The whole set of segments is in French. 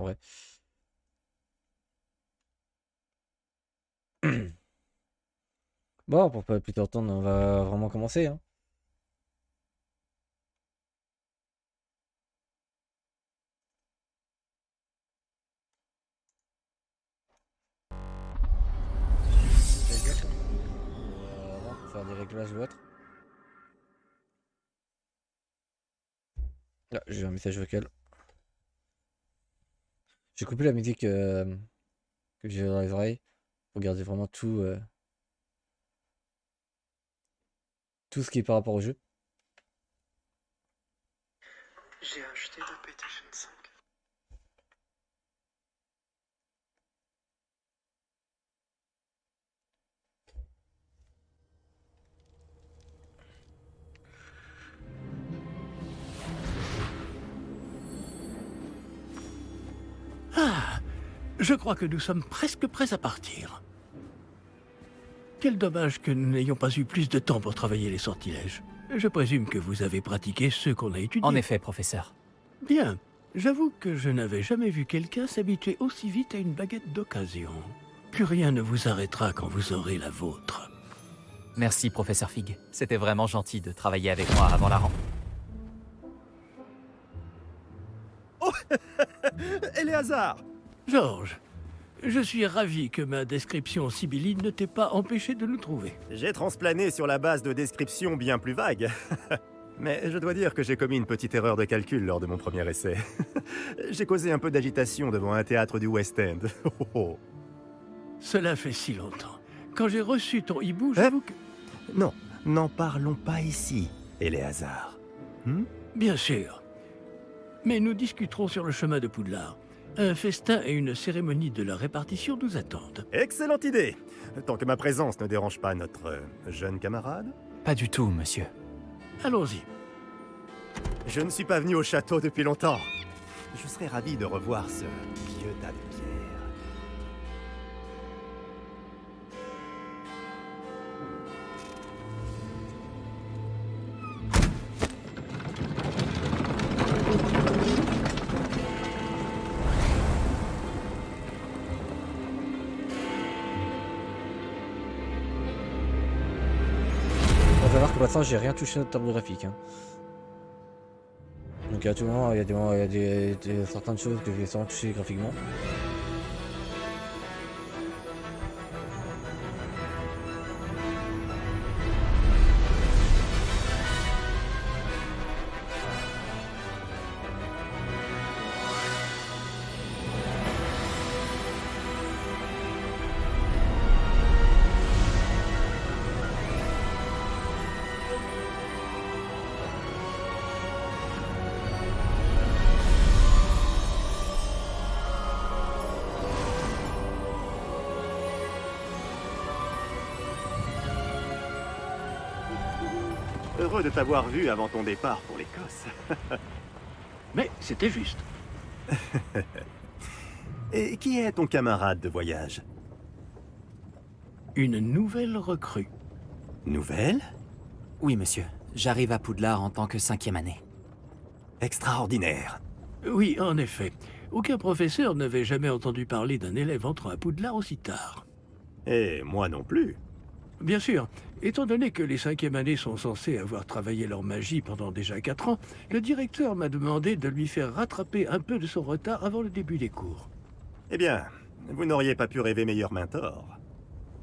en vrai. Bon, pour pas plus t'entendre, on va vraiment commencer, hein. Avant, pour faire des réglages ou autre. Là, j'ai eu un message vocal. J'ai coupé la musique que j'ai dans les oreilles pour garder vraiment tout ce qui est par rapport au jeu. J'ai acheté le PlayStation 5. Ah, je crois que nous sommes presque prêts à partir. Quel dommage que nous n'ayons pas eu plus de temps pour travailler les sortilèges. Je présume que vous avez pratiqué ceux qu'on a étudiés. En effet, professeur. Bien. J'avoue que je n'avais jamais vu quelqu'un s'habituer aussi vite à une baguette d'occasion. Plus rien ne vous arrêtera quand vous aurez la vôtre. Merci, professeur Fig. C'était vraiment gentil de travailler avec moi avant la rentrée. Oh Éléazar! Georges, je suis ravi que ma description sibylline ne t'ait pas empêché de nous trouver. J'ai transplané sur la base de descriptions bien plus vagues. Mais je dois dire que j'ai commis une petite erreur de calcul lors de mon premier essai. J'ai causé un peu d'agitation devant un théâtre du West End. Oh, oh. Cela fait si longtemps. Quand j'ai reçu ton hibou, j'avoue que... Non, n'en parlons pas ici, Éléazar. Bien sûr. Mais nous discuterons sur le chemin de Poudlard. Un festin et une cérémonie de la répartition nous attendent. Excellente idée! Tant que ma présence ne dérange pas notre jeune camarade. Pas du tout, monsieur. Allons-y. Je ne suis pas venu au château depuis longtemps. Je serais ravi de revoir ce vieux tas de pierres. On va voir que pour l'instant, j'ai rien touché à notre tableau graphique, hein. Donc à tout moment, il y a certaines choses que je vais sûrement toucher graphiquement. Heureux de t'avoir vu avant ton départ pour l'Écosse. Mais c'était juste. Et qui est ton camarade de voyage? Une nouvelle recrue. Nouvelle? Oui, monsieur. J'arrive à Poudlard en tant que 5e année. Extraordinaire. Oui, en effet. Aucun professeur n'avait jamais entendu parler d'un élève entrant à Poudlard aussi tard. Et moi non plus. Bien sûr, étant donné que les 5e années sont censées avoir travaillé leur magie pendant déjà 4 ans, le directeur m'a demandé de lui faire rattraper un peu de son retard avant le début des cours. Eh bien, vous n'auriez pas pu rêver meilleur mentor.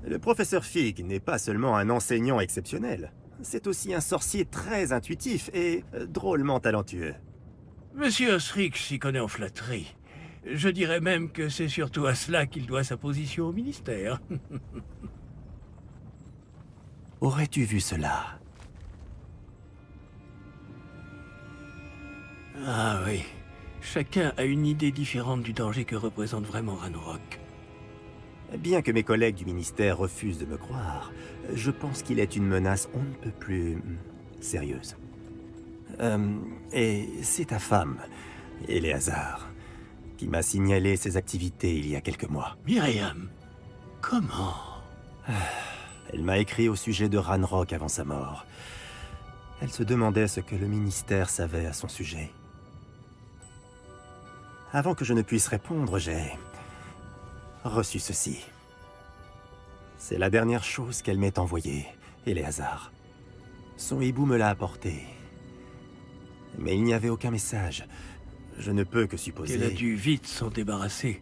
Le professeur Fig n'est pas seulement un enseignant exceptionnel, c'est aussi un sorcier très intuitif et drôlement talentueux. Monsieur Osric s'y connaît en flatterie. Je dirais même que c'est surtout à cela qu'il doit sa position au ministère. Aurais-tu vu cela? Ah oui, chacun a une idée différente du danger que représente vraiment Ranrock. Bien que mes collègues du ministère refusent de me croire, je pense qu'il est une menace on ne peut plus sérieuse. Et c'est ta femme, Éléazar, qui m'a signalé ses activités il y a quelques mois. Myriam, comment? Elle m'a écrit au sujet de Ranrock avant sa mort. Elle se demandait ce que le ministère savait à son sujet. Avant que je ne puisse répondre, j'ai reçu ceci. C'est la dernière chose qu'elle m'ait envoyée, Éléazar. Son hibou me l'a apporté. Mais il n'y avait aucun message. Je ne peux que supposer... Qu'elle a dû vite s'en débarrasser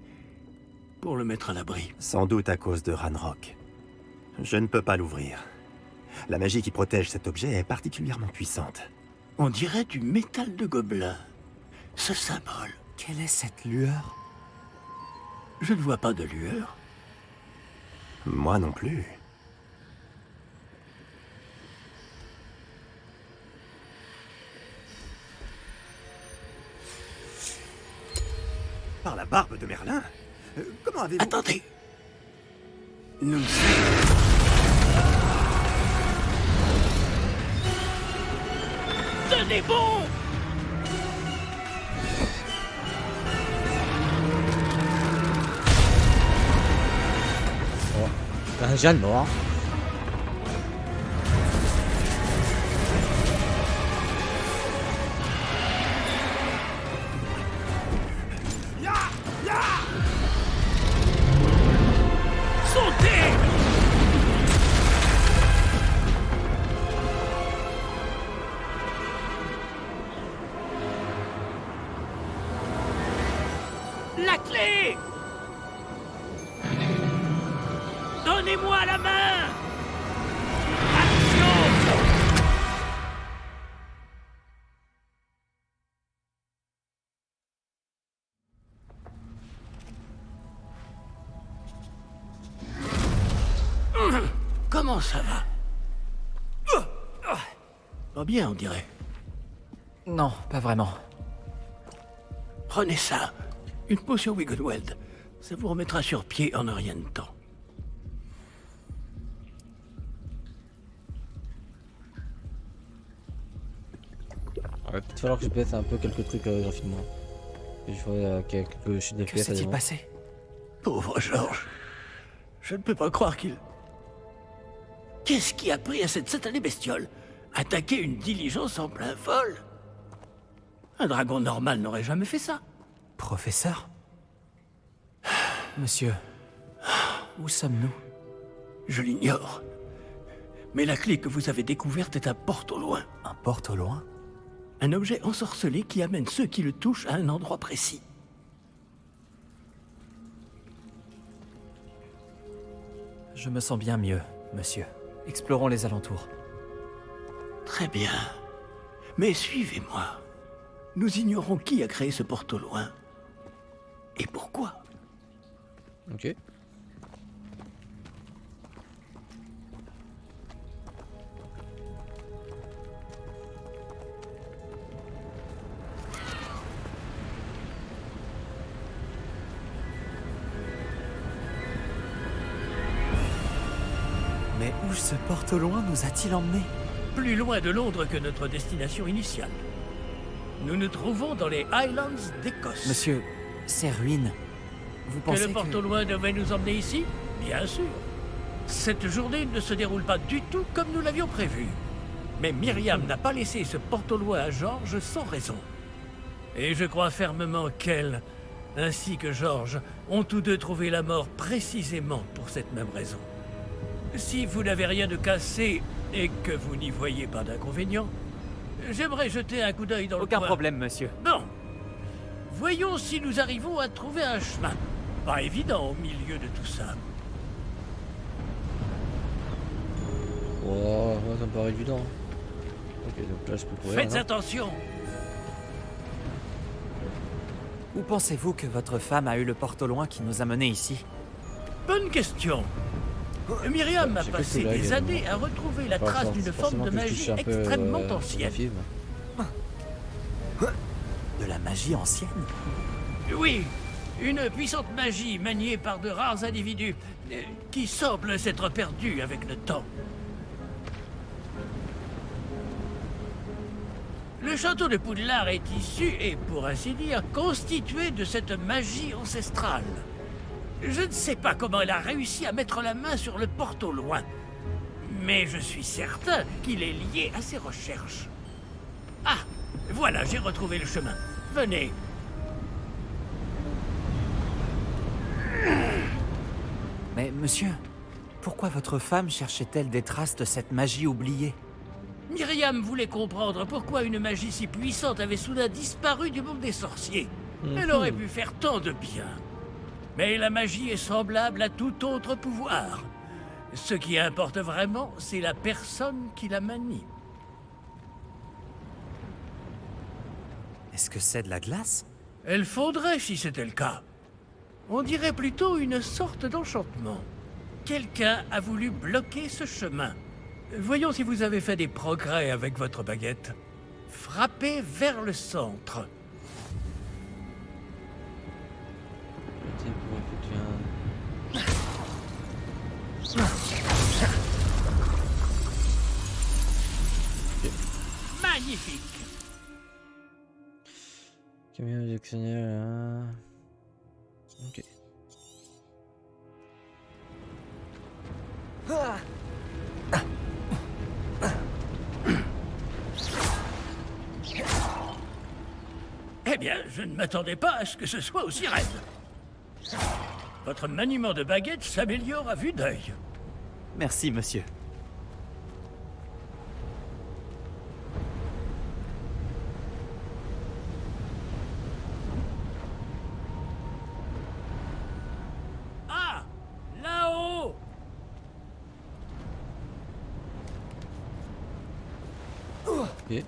pour le mettre à l'abri. Sans doute à cause de Ranrock. Je ne peux pas l'ouvrir. La magie qui protège cet objet est particulièrement puissante. On dirait du métal de gobelin. Ce symbole. Quelle est cette lueur? Je ne vois pas de lueur. Moi non plus. Par la barbe de Merlin? Comment avez-vous... Attendez. Nous Tenez bon! Un Jeanne mort. Sautez! La clé! Donnez-moi la main! Action! Comment ça va? Pas bien, on dirait. Non, pas vraiment. Prenez ça. Une potion Wiggleweld. Ça vous remettra sur pied en un rien de temps. Il va falloir que je baisse un peu quelques trucs graphiquement. Je vois quelques chutes de Que FPS. s'est-il passé? Pauvre Georges. Je ne peux pas croire qu'il... Qu'est-ce qui a pris à cette satanée bestiole? Attaquer une diligence en plein vol? Un dragon normal n'aurait jamais fait ça. Professeur? Monsieur, où sommes-nous? Je l'ignore. Mais la clé que vous avez découverte est un porte au loin. Un porte au loin? Un objet ensorcelé qui amène ceux qui le touchent à un endroit précis. Je me sens bien mieux, monsieur. Explorons les alentours. Très bien. Mais suivez-moi. Nous ignorons qui a créé ce porte au loin. Et pourquoi? Ok. Mais où ce porte au loin nous a-t-il emmenés? Plus loin de Londres que notre destination initiale. Nous nous trouvons dans les Highlands d'Écosse. Monsieur, ces ruines, vous Que pensez le porte au loin devait nous emmener ici? Bien sûr. Cette journée ne se déroule pas du tout comme nous l'avions prévu. Mais Myriam n'a pas laissé ce porte au loin à Georges sans raison. Et je crois fermement qu'elle, ainsi que Georges, ont tous deux trouvé la mort précisément pour cette même raison. Si vous n'avez rien de cassé et que vous n'y voyez pas d'inconvénient, j'aimerais jeter un coup d'œil dans le coin. Aucun problème, monsieur. Bon. Voyons si nous arrivons à trouver un chemin. Pas évident au milieu de tout ça. Oh, ouais, ça me paraît évident. Ok, donc là je peux courir. Faites attention. Où pensez-vous que votre femme a eu le porte au loin qui nous a menés ici? Bonne question. Myriam a J'ai passé quelques des blagues, années à retrouver la trace d'une forme de magie extrêmement ancienne. De la magie ancienne? Oui, une puissante magie maniée par de rares individus qui semble s'être perdue avec le temps. Le château de Poudlard est issu et, pour ainsi dire, constitué de cette magie ancestrale. Je ne sais pas comment elle a réussi à mettre la main sur le porte au loin, mais je suis certain qu'il est lié à ses recherches. Ah, voilà, j'ai retrouvé le chemin. Venez. Mais monsieur, pourquoi votre femme cherchait-elle des traces de cette magie oubliée? Myriam voulait comprendre pourquoi une magie si puissante avait soudain disparu du monde des sorciers. Elle aurait pu faire tant de bien. Mais la magie est semblable à tout autre pouvoir. Ce qui importe vraiment, c'est la personne qui la manie. Est-ce que c'est de la glace? Elle fondrait si c'était le cas. On dirait plutôt une sorte d'enchantement. Quelqu'un a voulu bloquer ce chemin. Voyons si vous avez fait des progrès avec votre baguette. Frappez vers le centre. Tiens, pour effectuer Magnifique. Camion d'actionnaire. Ok. Eh bien, je ne m'attendais pas à ce que ce soit aussi raide. Votre maniement de baguette s'améliore à vue d'œil. Merci, monsieur. Ah! Là-haut! Ok.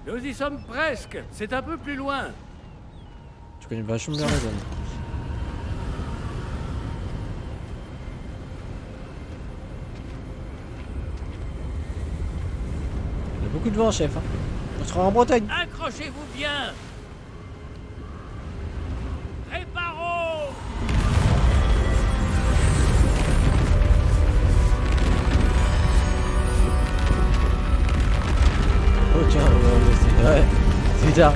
Nous y sommes presque. C'est un peu plus loin. Tu connais vachement bien la zone. Il y a beaucoup de vent, chef. Hein. On sera en Bretagne. Accrochez-vous bien. Réparons! Oh tiens, ouais, c'est bizarre.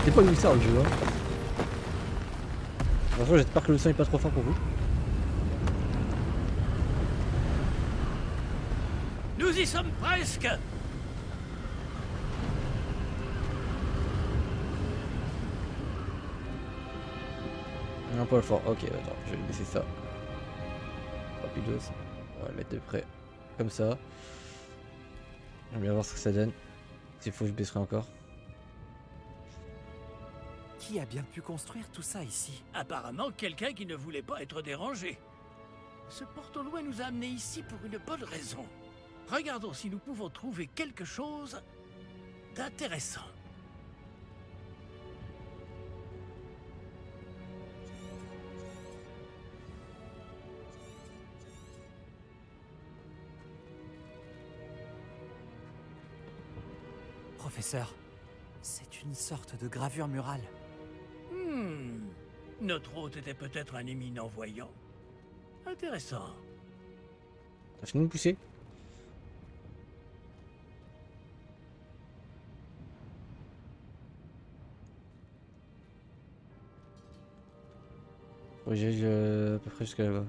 C'est pas où ça le jeu. Hein. Franchement, j'espère que le son est pas trop fort pour vous. Nous y sommes presque. Un poil fort. Ok, attends, je vais baisser ça. Rapidos. On va le mettre de près. Comme ça. On va bien voir ce que ça donne. S'il faut, je baisserai encore. Qui a bien pu construire tout ça ici? Apparemment, quelqu'un qui ne voulait pas être dérangé. Ce porte-loin nous a amenés ici pour une bonne raison. Regardons si nous pouvons trouver quelque chose d'intéressant. Professeur, c'est une sorte de gravure murale. Notre hôte était peut-être un éminent voyant. Intéressant. T'as fini de pousser? Oui, j'ai à peu près jusqu'à là-bas.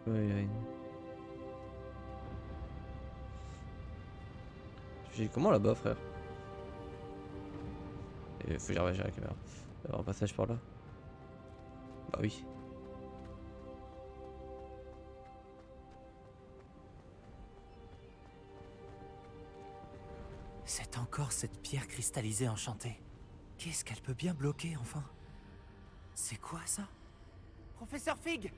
Ouais, il y a une... J'ai comment là-bas, frère? Il faut que j'arrive à la caméra. Il va y avoir un passage par là. Bah oui. C'est encore cette pierre cristallisée enchantée. Qu'est-ce qu'elle peut bien bloquer, enfin? C'est quoi, ça? Professeur Fig!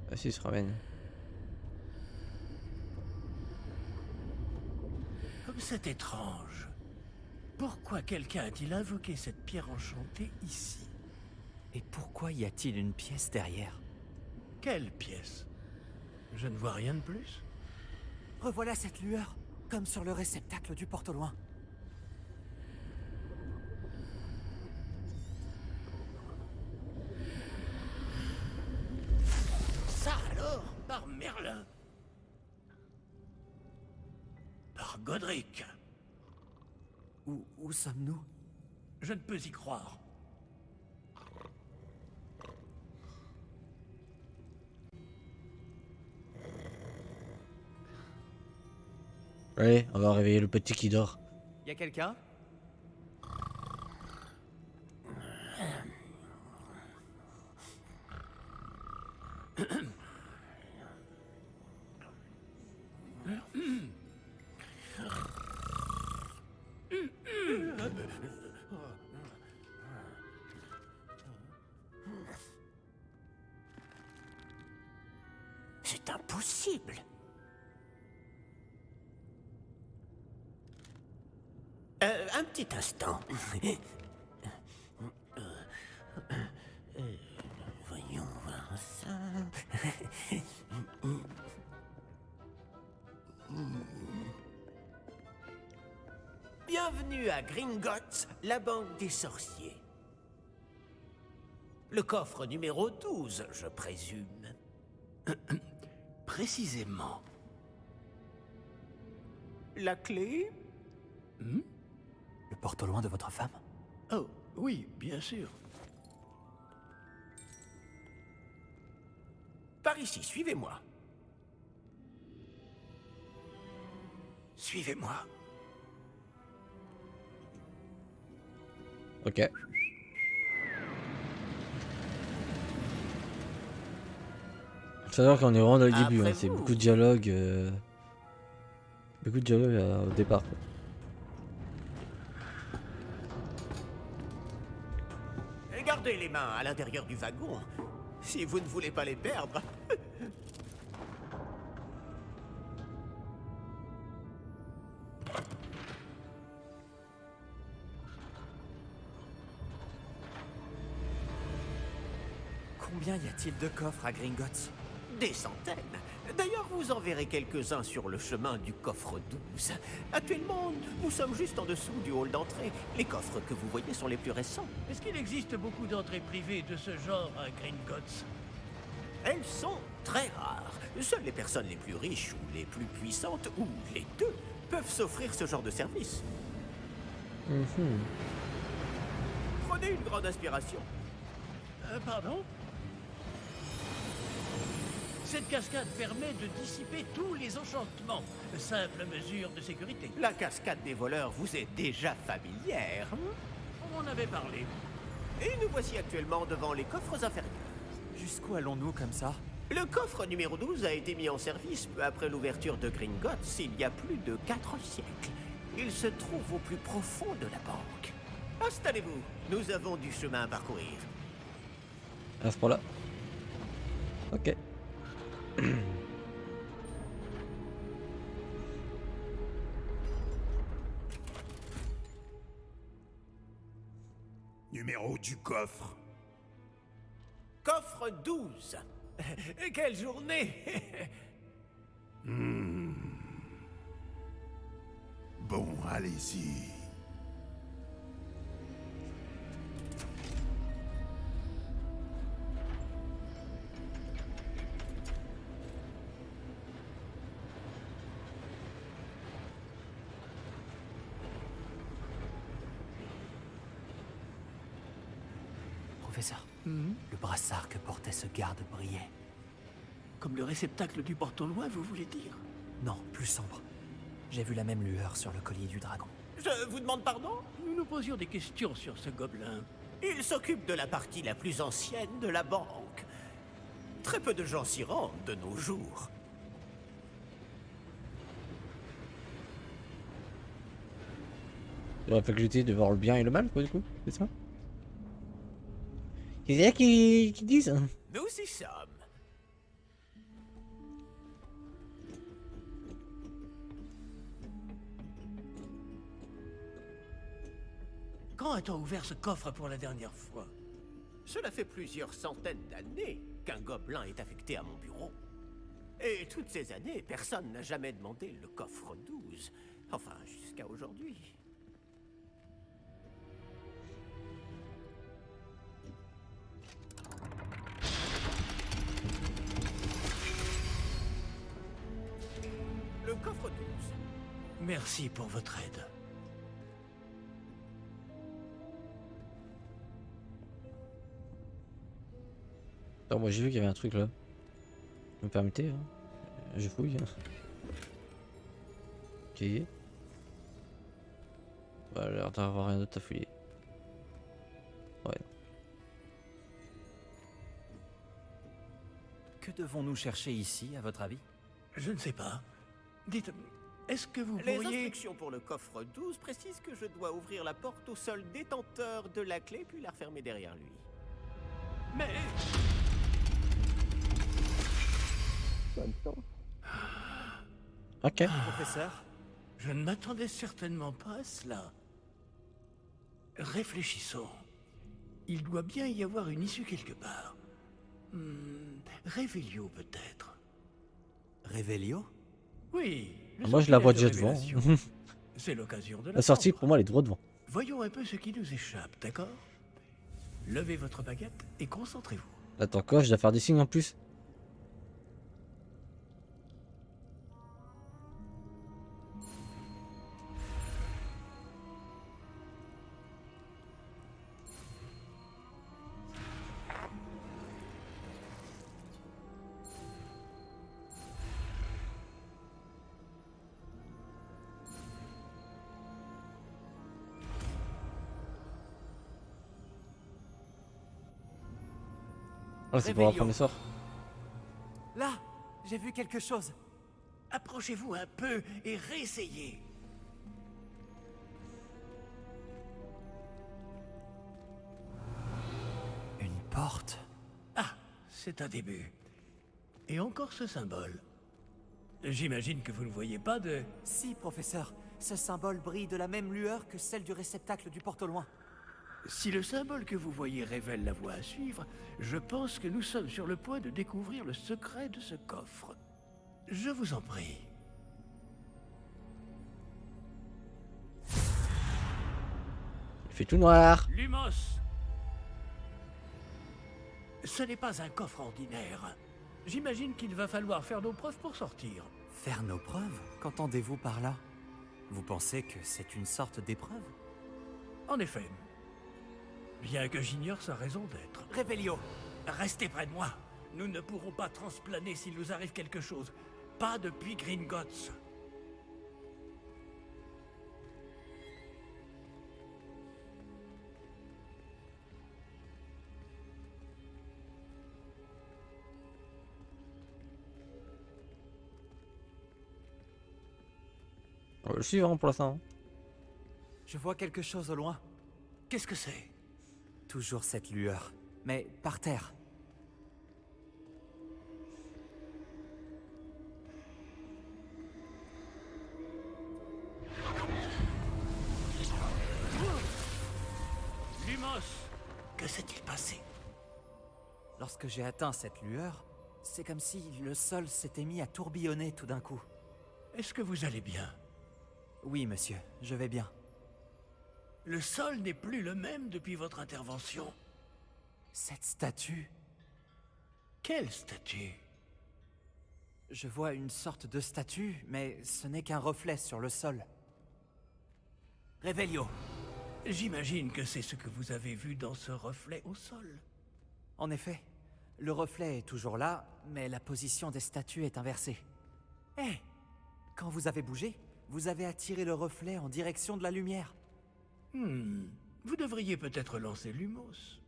Ah si, il se ramène. Comme c'est étrange. Pourquoi quelqu'un a-t-il invoqué cette pierre enchantée ici? Et pourquoi y a-t-il une pièce derrière? Quelle pièce? Je ne vois rien de plus. Revoilà cette lueur, comme sur le réceptacle du porte-loin. Ça alors, par Merlin. Par Godric. Où sommes-nous? Je ne peux y croire. Allez, on va réveiller le petit qui dort. Y a quelqu'un? C'est impossible. Un petit instant. Voyons voir ça. Bienvenue à Gringotts, la banque des sorciers. Le coffre numéro 12, je présume. Précisément. La clé? Le porte au loin de votre femme? Oh, oui, bien sûr. Par ici, suivez-moi. Suivez-moi. Ok. Faut savoir qu'on est vraiment dans le début, hein. Après C'est vous. beaucoup de dialogue. Beaucoup de dialogue au départ, quoi. Et gardez les mains à l'intérieur du wagon, si vous ne voulez pas les perdre. Combien y a-t-il de coffres à Gringotts? Des centaines. D'ailleurs, vous en verrez quelques-uns sur le chemin du coffre 12. Actuellement, nous sommes juste en dessous du hall d'entrée. Les coffres que vous voyez sont les plus récents. Est-ce qu'il existe beaucoup d'entrées privées de ce genre à Gringotts? Elles sont très rares. Seules les personnes les plus riches ou les plus puissantes, ou les deux, peuvent s'offrir ce genre de service. Mhm. Prenez une grande inspiration. Pardon? Cette cascade permet de dissiper tous les enchantements. Simple mesure de sécurité. La cascade des voleurs vous est déjà familière. On en avait parlé. Et nous voici actuellement devant les coffres inférieurs. Jusqu'où allons-nous comme ça? Le coffre numéro 12 a été mis en service peu après l'ouverture de Gringotts il y a plus de 4 siècles. Il se trouve au plus profond de la banque. Installez-vous, nous avons du chemin à parcourir. À ce point-là. Ok. Numéro du coffre. Coffre 12. Quelle journée. Bon, allez-y. Professeur, le brassard que portait ce garde brillait. Comme le réceptacle du porte-au-loin, vous voulez dire? Non, plus sombre. J'ai vu la même lueur sur le collier du dragon. Je vous demande pardon? Nous nous posions des questions sur ce gobelin. Il s'occupe de la partie la plus ancienne de la banque. Très peu de gens s'y rendent de nos jours. Il aurait faculté de voir le bien et le mal, quoi, du coup, c'est ça? C'est ça qui disent? Nous y sommes. Quand a-t-on ouvert ce coffre pour la dernière fois? Cela fait plusieurs centaines d'années qu'un gobelin est affecté à mon bureau. Et toutes ces années, personne n'a jamais demandé le coffre 12. Enfin, jusqu'à aujourd'hui. Le coffre 12. Merci pour votre aide. Attends, moi j'ai vu qu'il y avait un truc là. Vous me permettez, hein? Je fouille. Hein. Ok. Bah, a l'air d'avoir rien d'autre à fouiller. Ouais. Que devons-nous chercher ici, à votre avis? Je ne sais pas. Dites, est-ce que vous Les pourriez... instructions pour le coffre 12 précisent que je dois ouvrir la porte au seul détenteur de la clé puis la refermer derrière lui. Mais... Ok. Professeur? Je ne m'attendais certainement pas à cela. Réfléchissons. Il doit bien y avoir une issue quelque part. Révélio peut-être. Révélio? Oui. le Moi je la vois déjà sortilège de devant. révélation. C'est l'occasion de La sortie l'apprendre. pour moi elle est droit devant. Voyons un peu ce qui nous échappe, d'accord? Levez votre baguette et concentrez-vous. Attends quoi, je dois faire des signes en plus. Ah, c'est pour Réveillon. apprendre les sorts. Là, j'ai vu quelque chose. Approchez-vous un peu et réessayez. Une porte. Ah, c'est un début. Et encore ce symbole. J'imagine que vous ne voyez pas de... Si, professeur. Ce symbole brille de la même lueur que celle du réceptacle du porte au loin. Si le symbole que vous voyez révèle la voie à suivre, je pense que nous sommes sur le point de découvrir le secret de ce coffre. Je vous en prie. Il fait tout noir. Lumos! Ce n'est pas un coffre ordinaire. J'imagine qu'il va falloir faire nos preuves pour sortir. Faire nos preuves? Qu'entendez-vous par là? Vous pensez que c'est une sorte d'épreuve? En effet. Bien que j'ignore sa raison d'être. Révélio! Restez près de moi. Nous ne pourrons pas transplaner s'il nous arrive quelque chose. Pas depuis Gringotts. On va le suivre hein, pour l'instant. Je vois quelque chose au loin. Qu'est-ce que c'est? Toujours cette lueur. Mais par terre. Lumos! Que s'est-il passé? Lorsque j'ai atteint cette lueur, c'est comme si le sol s'était mis à tourbillonner tout d'un coup. Est-ce que vous allez bien? Oui, monsieur, je vais bien. Le sol n'est plus le même depuis votre intervention. Cette statue, Quelle statue? je vois une sorte de statue, mais ce n'est qu'un reflet sur le sol. Révélio! J'imagine que c'est ce que vous avez vu dans ce reflet au sol. En effet, le reflet est toujours là, mais la position des statues est inversée. Hé! Quand vous avez bougé, vous avez attiré le reflet en direction de la lumière. Vous devriez peut-être lancer Lumos.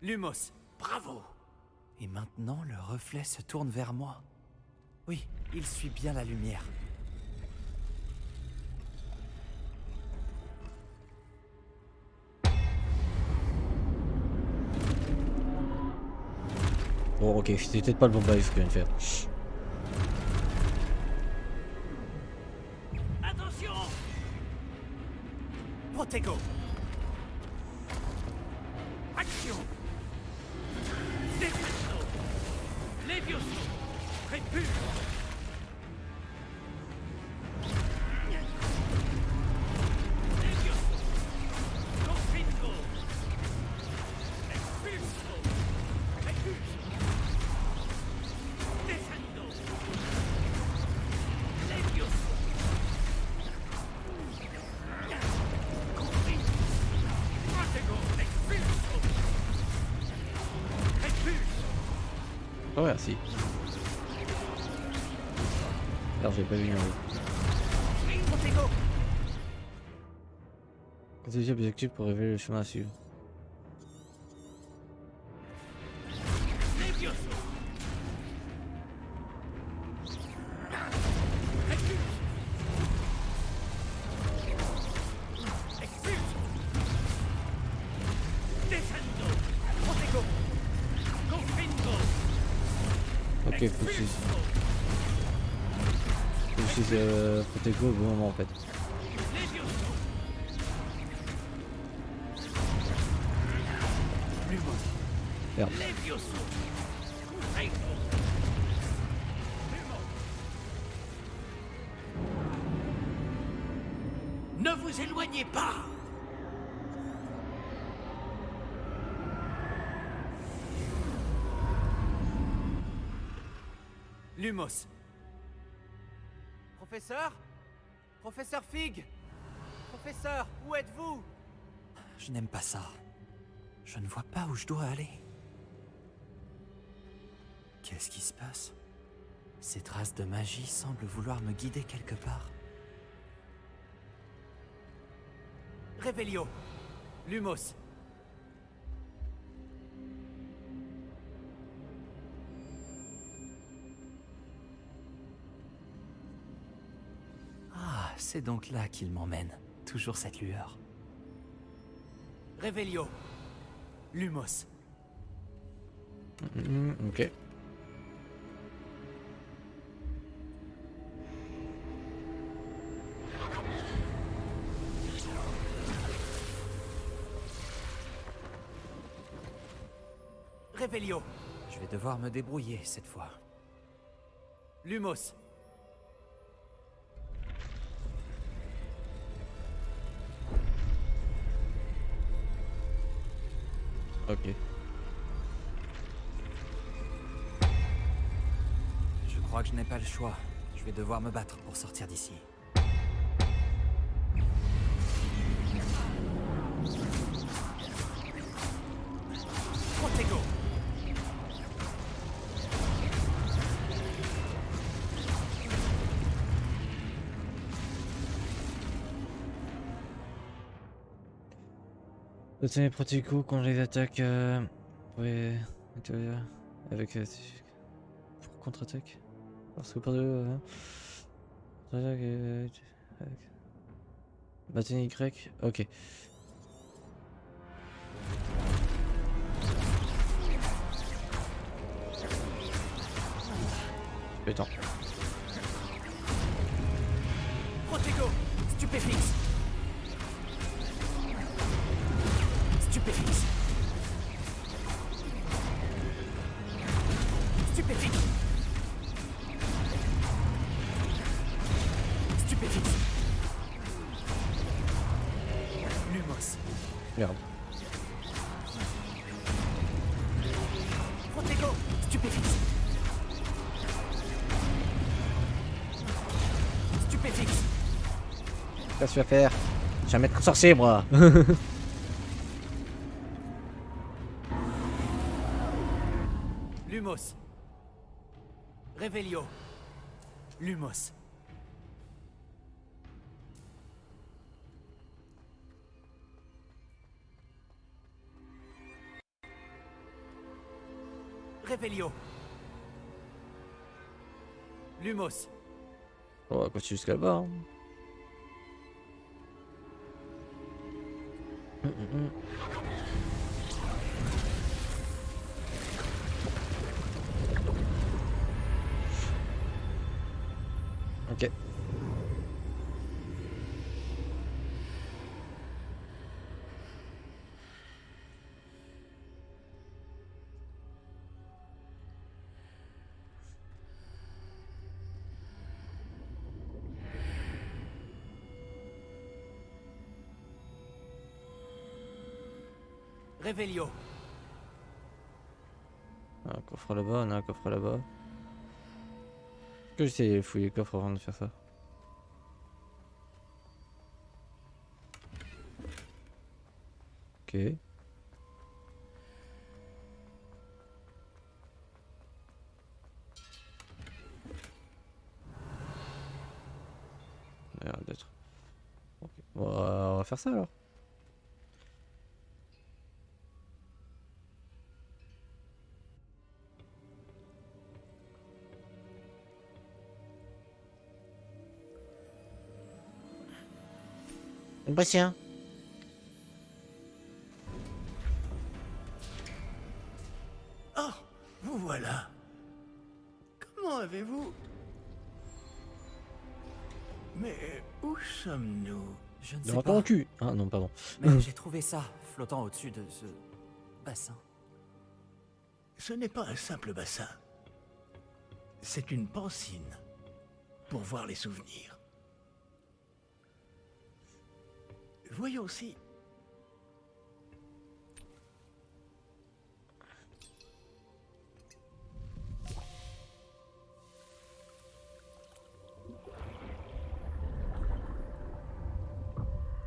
Lumos! Bravo! Et maintenant, le reflet se tourne vers moi. Oui, il suit bien la lumière. Bon ok, c'était peut-être pas le bon bail ce que je viens de faire. Attention! Protego! Action! Defesto! Levioso! Répulse! Levioso! Confringo! Expulso! Oh merci. Alors j'ai pas vu en haut. Deuxième objectif pour révéler le chemin à suivre. Ok, faut que je dise Protego au bon moment en fait. Merde. Ne vous éloignez pas! Lumos. Professeur? Professeur Fig? Professeur, où êtes-vous? Je n'aime pas ça. Je ne vois pas où je dois aller. Qu'est-ce qui se passe? Ces traces de magie semblent vouloir me guider quelque part. Revelio. Lumos. Ah, c'est donc là qu'il m'emmène. Toujours cette lueur. Revelio. Lumos. Ok. Revelio. Je vais devoir me débrouiller cette fois. Lumos. Ok. Je crois que je n'ai pas le choix. Je vais devoir me battre pour sortir d'ici. Protego. Obtenez les Protego quand les attaques ouais, avec pour contre-attaque. Parce que par deux bâtonnier Y, ok. Pétant. Protego. Stupéfixe. Stupéfixe. Stupéfixe. Stupéfixe. Lumos. Merde. Protego. Stupéfixe. Stupéfixe. Qu'est-ce que tu vas faire? Je vais mettre sorcier moi. Lumos. Revelio. Lumos. Revelio. Lumos. On va continuer jusqu'à là-bas. Ok. Revelio. Un coffre là-bas, on a un coffre là-bas. Que j'essaie de fouiller les coffres avant de faire ça. Ok. On va faire ça alors. Bastien. Oh, vous voilà. Comment avez-vous... Mais où sommes-nous? Je ne Dans sais ton pas, cul. Ah non, pardon. mais j'ai trouvé ça flottant au-dessus de ce bassin. Ce n'est pas un simple bassin. C'est une pancine pour voir les souvenirs. Voyons si...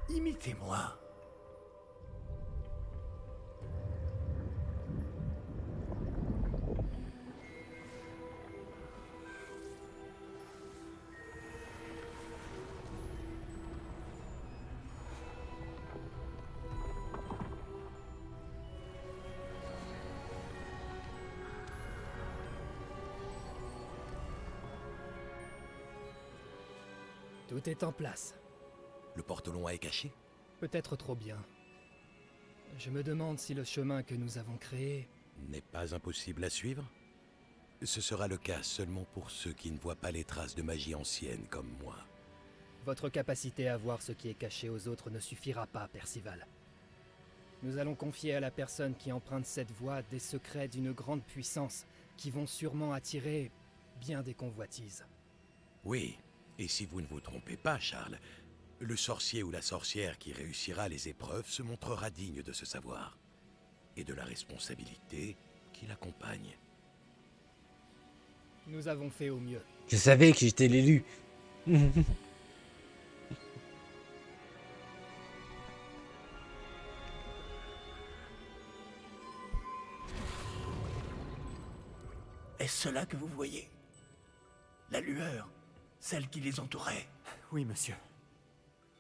Imitez-moi. Tout est en place. Le portelon est caché? Peut-être trop bien. Je me demande si le chemin que nous avons créé... N'est pas impossible à suivre? Ce sera le cas seulement pour ceux qui ne voient pas les traces de magie ancienne comme moi. Votre capacité à voir ce qui est caché aux autres ne suffira pas, Percival. Nous allons confier à la personne qui emprunte cette voie des secrets d'une grande puissance qui vont sûrement attirer bien des convoitises. Oui, et si vous ne vous trompez pas, Charles, le sorcier ou la sorcière qui réussira les épreuves se montrera digne de ce savoir et de la responsabilité qui l'accompagne. Nous avons fait au mieux. Je savais que j'étais l'élu. Est-ce cela que vous voyez? La lueur, celle qui les entourait. Oui, monsieur.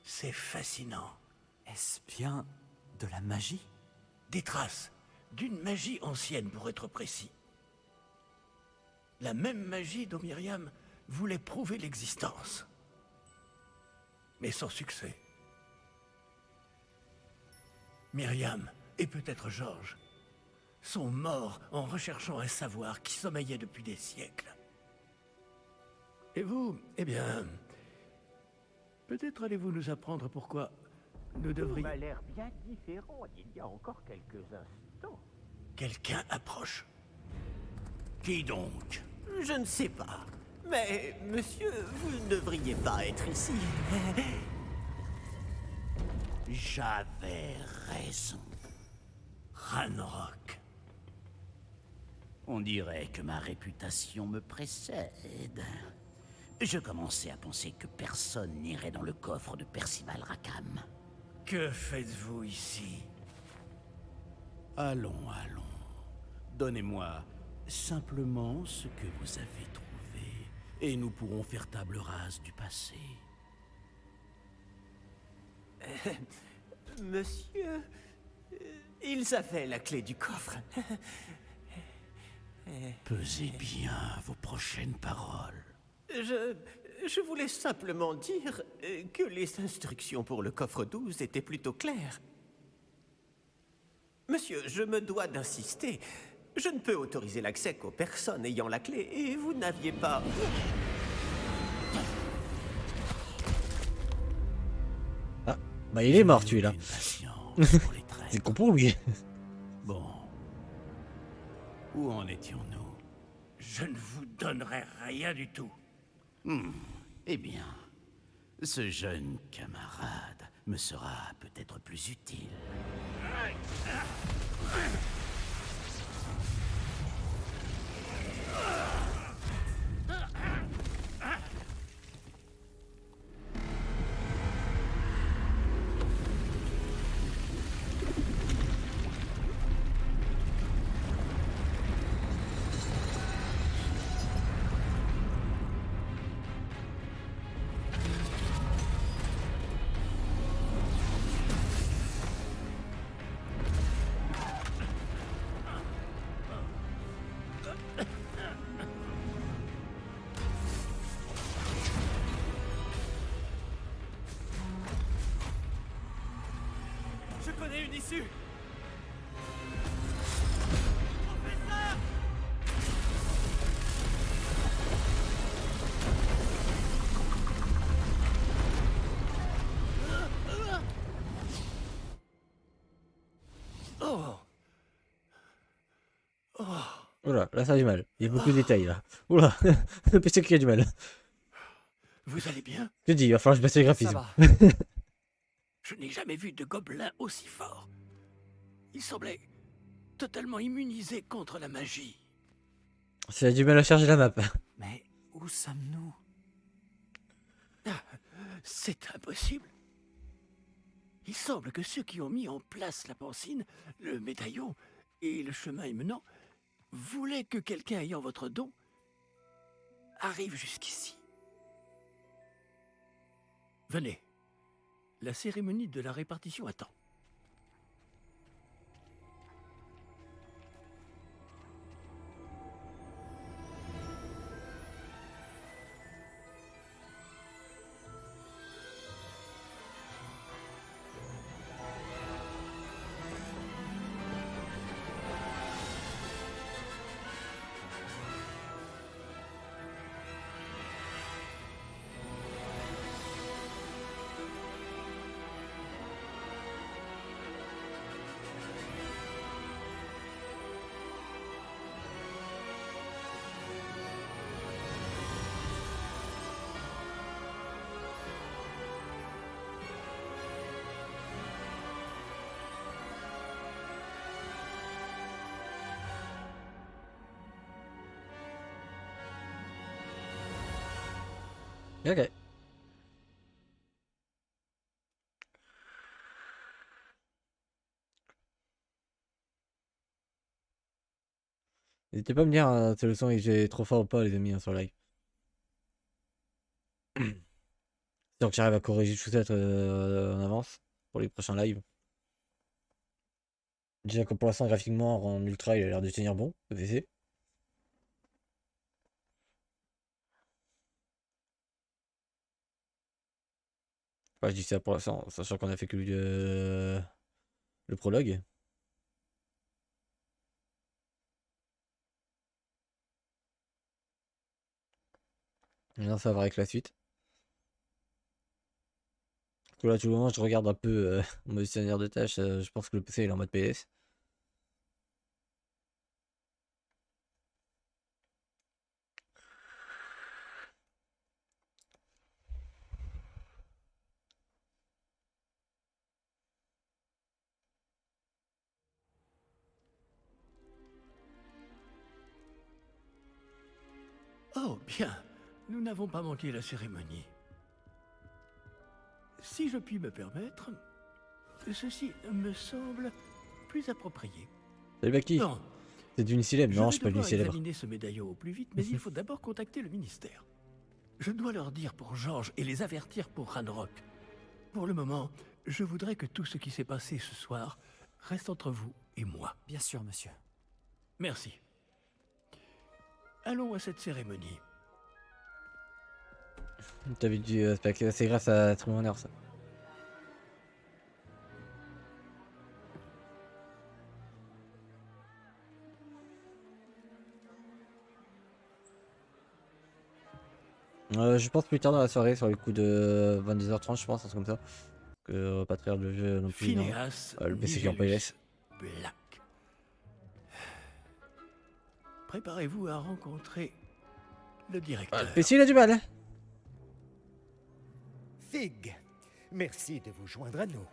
C'est fascinant. Est-ce bien de la magie? Des traces d'une magie ancienne, pour être précis. La même magie dont Myriam voulait prouver l'existence. Mais sans succès. Myriam, et peut-être Georges, sont morts en recherchant un savoir qui sommeillait depuis des siècles. Et vous, eh bien... Peut-être allez-vous nous apprendre pourquoi nous devrions... a l'air bien différent d'il y a encore quelques instants. Quelqu'un approche. Qui donc? Je ne sais pas. Mais, monsieur, vous ne devriez pas être ici. J'avais raison. Ranrock. On dirait que ma réputation me précède. Je commençais à penser que personne n'irait dans le coffre de Percival Rackham. Que faites-vous ici? Allons, allons. Donnez-moi simplement ce que vous avez trouvé, et nous pourrons faire table rase du passé. Monsieur, ils avaient la clé du coffre. Pesez bien vos prochaines paroles. Je voulais simplement dire que les instructions pour le coffre 12 étaient plutôt claires. Monsieur, je me dois d'insister. Je ne peux autoriser l'accès qu'aux personnes ayant la clé, et vous n'aviez pas... Ah, bah il est mort celui-là. Une patience pour les traîtres. C'est con pour lui. Bon. Où en étions-nous? Je ne vous donnerai rien du tout. Eh bien, ce jeune camarade me sera peut-être plus utile. connais une issue. Oh. Oh. Oula, là ça a du mal. Il y a beaucoup de détails là. Oula, le PC qui a du mal. Vous allez bien? Je dis, il va falloir que je baisse les Ça graphismes. va. Je n'ai jamais vu de gobelin aussi fort. Il semblait totalement immunisé contre la magie. Ça a du mal à charger la map. Mais où sommes-nous? C'est impossible. Il semble que ceux qui ont mis en place la pancine, le médaillon et le chemin émenant voulaient que quelqu'un ayant votre don arrive jusqu'ici. Venez. La cérémonie de la répartition attend. Ok. N'hésitez pas à me dire si le son est trop fort ou pas, les amis, hein, sur live. Donc j'arrive à corriger tout ça en avance pour les prochains lives. Déjà que pour l'instant, graphiquement, en ultra, il a l'air de tenir bon, le PC. Enfin, je dis ça pour l'instant, sachant qu'on a fait que le prologue. Maintenant, ça va voir avec la suite. Parce que là, tout le moment, je regarde un peu mon gestionnaire de tâches. Je pense que le PC il est en mode PS. Oh, bien. Nous n'avons pas manqué la cérémonie. Si je puis me permettre, ceci me semble plus approprié. Salut Baki. Non, C'est du Unicélèbre. Non, je vais suis pas du devoir Unicélèbre. examiner ce médaillon au plus vite, mais il faut d'abord contacter le ministère. Je dois leur dire pour Georges et les avertir pour Ranrock. Pour le moment, je voudrais que tout ce qui s'est passé ce soir reste entre vous et moi. Bien sûr, monsieur. Merci. Allons à cette cérémonie. T'avais dit, c'est grâce à Trimoner ça. Je pense plus tard dans la soirée, sur les coups de 22h30, je pense, un truc comme ça. Parce que on va pas traire le jeu non plus. Non. Phineas Le PC qui est en Nigellus PS. Black. Préparez-vous à rencontrer le directeur. Le PC il a du mal. Hein. Fig, merci de vous joindre à nous.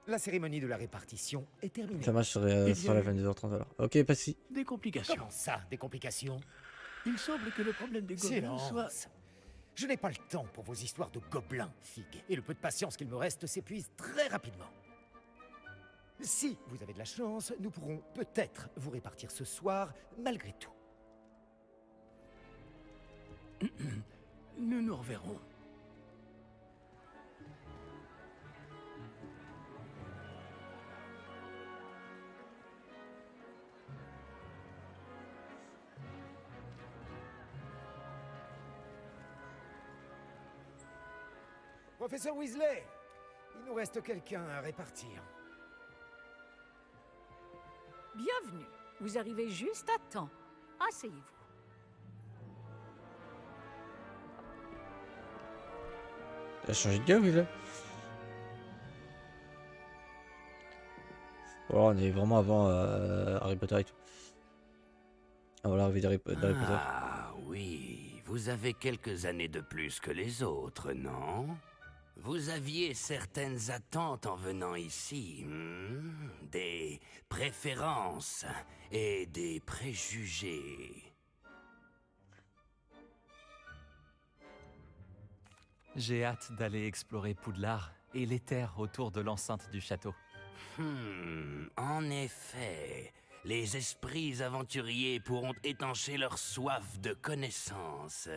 La cérémonie de la répartition est terminée. Ça marche sur la 22h30 alors. Ok, pas si. Des complications. Comment ça, des complications? Il semble que le problème des gobelins soit... Silence. Je n'ai pas le temps pour vos histoires de gobelins, Fig, et le peu de patience qu'il me reste s'épuise très rapidement. Si vous avez de la chance, nous pourrons peut-être vous répartir ce soir, malgré tout. Nous nous reverrons. Professeur Weasley, il nous reste quelqu'un à répartir. Bienvenue. Vous arrivez juste à temps. Asseyez-vous. T'as changé de gars, oui, là. Voilà, on est vraiment avant Harry Potter et tout. Avant l'arrivée d'Harry Potter. Ah oui, vous avez quelques années de plus que les autres, non? Vous aviez certaines attentes en venant ici, des préférences et des préjugés. J'ai hâte d'aller explorer Poudlard et les terres autour de l'enceinte du château. En effet, les esprits aventuriers pourront étancher leur soif de connaissances.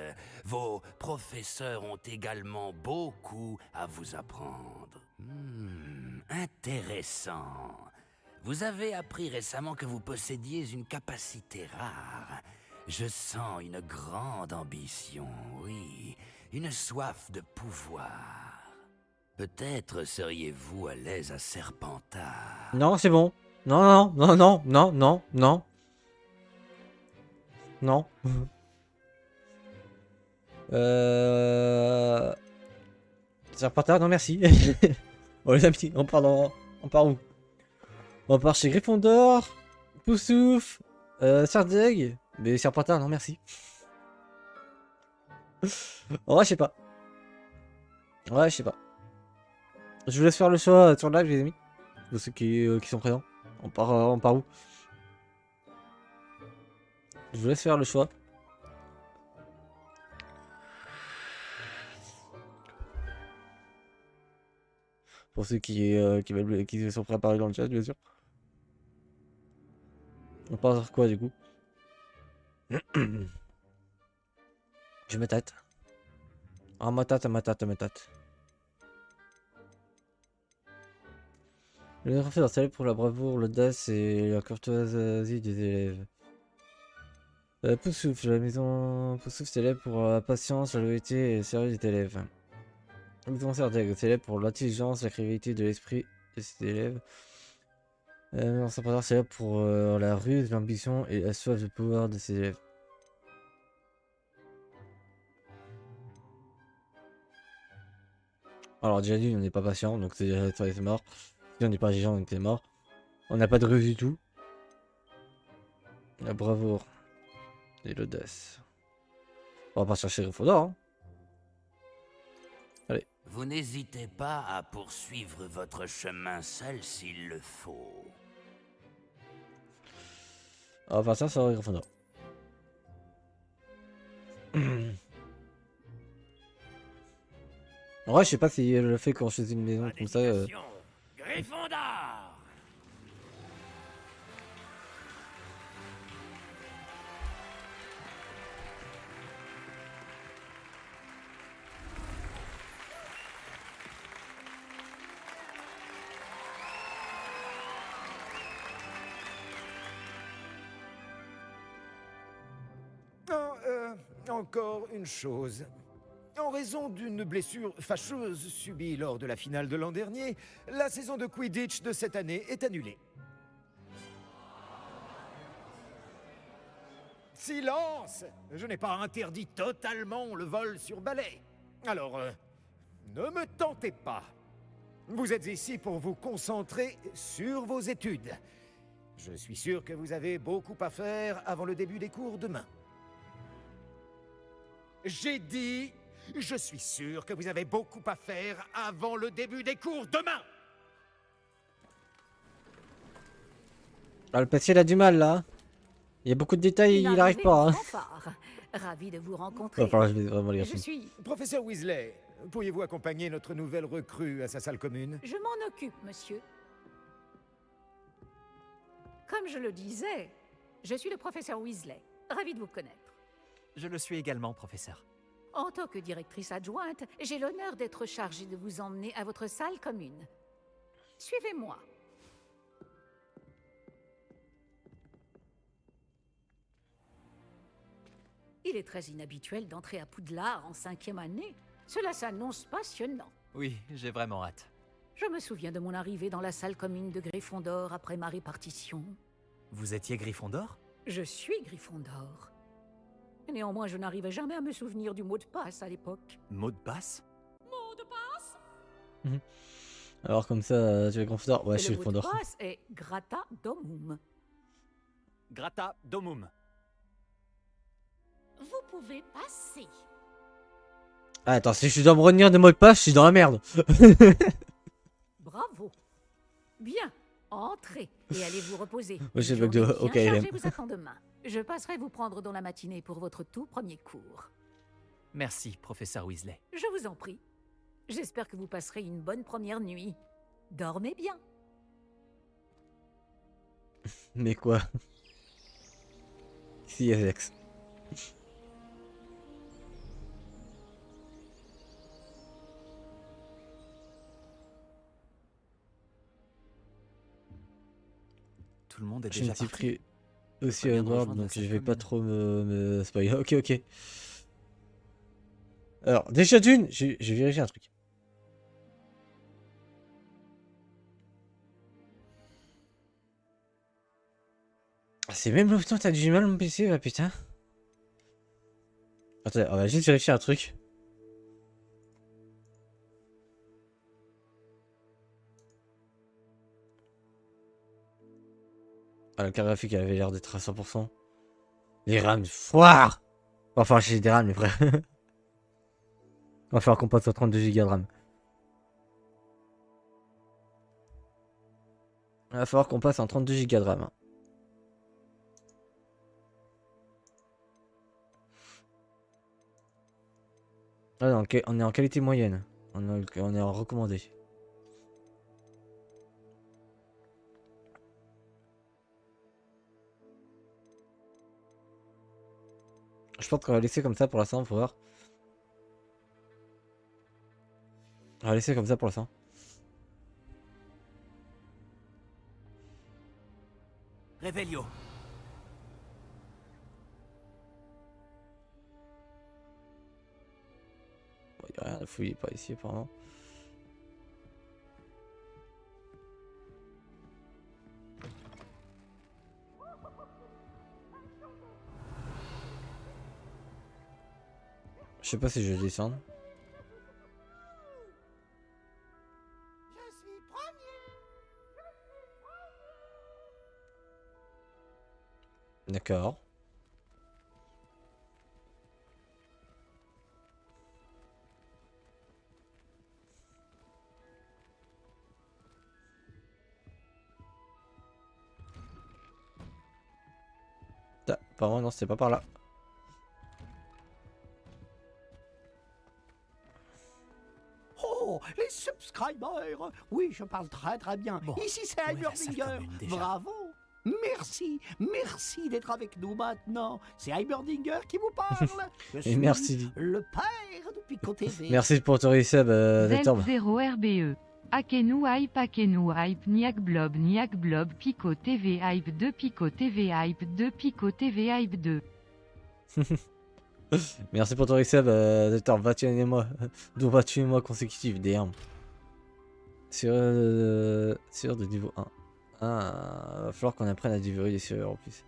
Vos professeurs ont également beaucoup à vous apprendre. Intéressant. Vous avez appris récemment que vous possédiez une capacité rare. Je sens une grande ambition, oui, une soif de pouvoir. Peut-être seriez-vous à l'aise à Serpentard. Non, c'est bon. Non, non, non, non, non, non, non. Non. Serpentard, non merci. Oh les amis, on part où? On part chez Gryffondor, Poussouf, Sardeg, mais Serpentard, non merci. En vrai, je sais pas. Ouais, je sais pas. Je vous laisse faire le choix sur live, les amis. Pour ceux qui sont présents. On part où? Je vous laisse faire le choix. Pour ceux qui sont prêts à parler dans le chat, bien sûr. On part sur quoi du coup? Je me tâte. Ah, ma tâte. Le professeur célèbre pour la bravoure, l'audace et la courtoisie des élèves. Poussouf, la maison Poussouf célèbre pour la patience, la loyauté et le sérieux des élèves. La maison Sardeg célèbre pour l'intelligence, la créativité de l'esprit de ses élèves. La maison Serpentard célèbre pour la ruse, l'ambition et la soif de pouvoir de ses élèves. Alors déjà dit, on n'est pas patient, donc c'est mort. Si on n'est pas agissant, on était mort. On n'a pas de ruse du tout. La bravoure et l'audace. On va pas chercher Gryffondor, hein. Allez. Vous n'hésitez pas à poursuivre votre chemin seul s'il le faut. On va partir sur Gryffondor. En vrai, je sais pas si le fait qu'on choisit une maison comme ça. Gryffondor! Encore une chose. En raison d'une blessure fâcheuse subie lors de la finale de l'an dernier, la saison de Quidditch de cette année est annulée. Silence! Je n'ai pas interdit totalement le vol sur balai. Alors, ne me tentez pas. Vous êtes ici pour vous concentrer sur vos études. Je suis sûr que vous avez beaucoup à faire avant le début des cours demain. J'ai dit, je suis sûr que vous avez beaucoup à faire avant le début des cours demain. Ah, le PC il a du mal là. Il y a beaucoup de détails, il n'arrive pas. Hein. Ravi de vous rencontrer. Enfin, je vais vraiment lire. Je suis... Professeur Weasley, pourriez-vous accompagner notre nouvelle recrue à sa salle commune? Je m'en occupe, monsieur. Comme je le disais, je suis le professeur Weasley. Ravi de vous connaître. Je le suis également, professeur. En tant que directrice adjointe, j'ai l'honneur d'être chargée de vous emmener à votre salle commune. Suivez-moi. Il est très inhabituel d'entrer à Poudlard en 5e année. Cela s'annonce passionnant. Oui, j'ai vraiment hâte. Je me souviens de mon arrivée dans la salle commune de Gryffondor après ma répartition. Vous étiez Gryffondor? Je suis Gryffondor. Néanmoins, je n'arrivais jamais à me souvenir du mot de passe à l'époque. Mot de passe? Mot de passe? Alors comme ça, tu es Gryffondor? Ouais, je suis Le mot de Gryffondor. passe est Grata Domum. Grata Domum. Vous pouvez passer. Ah, attends, si je dois me retenir des mots de passe, je suis dans la merde. Bravo. Bien. Entrez et allez vous reposer. Moi, j'ai Une le bug de journée bien OKLM. chargée vous attend demain. Je passerai vous prendre dans la matinée pour votre tout premier cours. Merci, professeur Weasley. Je vous en prie. J'espère que vous passerez une bonne première nuit. Dormez bien. Mais quoi? Si, Alex. Tout le monde est Je déjà me suis parti. pris aussi Pas à bien de Edward, rejoindre donc la je salle vais pas commune. trop me spoiler. Ok, ok. Alors, déjà d'une, j'ai vérifié un truc. Ah, c'est même le temps, t'as du mal mon PC, bah putain. Attends, on va juste vérifier un truc. Ah, la carte graphique elle avait l'air d'être à 100%. Les RAM, foire. Enfin, j'ai des RAM, les frères. On va faire qu'on passe à 32 Go de RAM. Il va falloir qu'on passe en 32 Go de RAM. Hein. Ah non, on est en qualité moyenne. On est en recommandé. Je pense qu'on va laisser comme ça pour l'instant, faut voir. On va laisser comme ça pour l'instant. Réveillon. Bon, y a rien à fouiller par ici apparemment. Je sais pas si je vais descendre. D'accord. Apparemment non, c'était pas par là. Oh, les subscribers! Oui, je parle très très bien. Bon, Ici, c'est où est la salle Heimerdinger. commune, déjà? Bravo! Merci d'être avec nous maintenant. C'est Heimerdinger qui vous parle. Je Et suis merci. le père de Pico TV. Merci pour ton resub, Vectorbe. 0 RBE. Akenu hype, niak blob, Pico TV hype 2, Pico TV hype 2, Pico TV hype 2. Merci pour ton resub, Vectorbe. 21 mois. 28 mois consécutifs, DM. Sur de niveau 1. Ah, va falloir qu'on apprenne à déverrouiller les serrures en plus.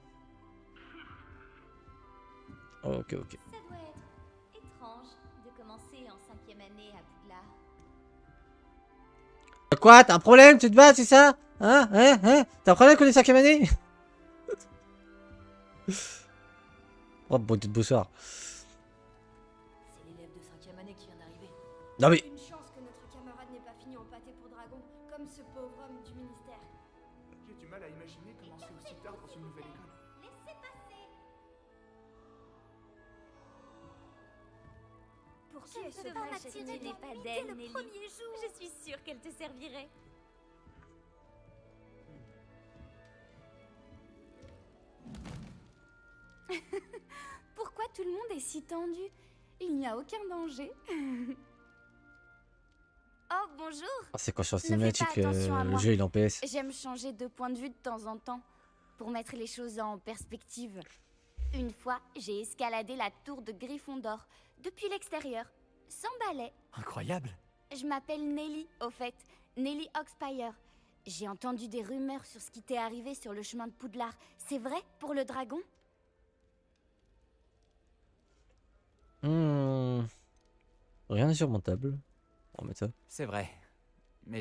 Oh, ok, ok. Ça doit être étrange de commencer en 5e année à Poudlard. Quoi? T'as un problème? Tu te bats, c'est ça? Hein? T'as un problème qu'on est 5e année? Oh, bonsoir. C'est l'élève de 5e année qui vient d'arriver. Non mais... Une chance que notre camarade n'ait pas fini en pâté pour dragon, comme ce pauvre homme du ministère. J'ai du mal à imaginer comment c'est aussi tard dans une nouvelle école. Laissez passer. Pour qui Je ne est ce peux pas vrai cette m'attirer idée? pas d'elle, Nelly. Je suis sûre qu'elle te servirait. Pourquoi tout le monde est si tendu? Il n'y a aucun danger. Oh, bonjour. Ah, c'est quand je suis en Ne fais cinématique, pas attention à le moi. jeu il est en PS. J'aime changer de point de vue de temps en temps, pour mettre les choses en perspective. Une fois, j'ai escaladé la tour de Gryffondor, depuis l'extérieur, sans balai. Incroyable. Je m'appelle Nelly, au fait. Nelly Oxpire. J'ai entendu des rumeurs sur ce qui t'est arrivé sur le chemin de Poudlard. C'est vrai pour le dragon? Rien d'insurmontable. On va mettre ça. C'est vrai. Mais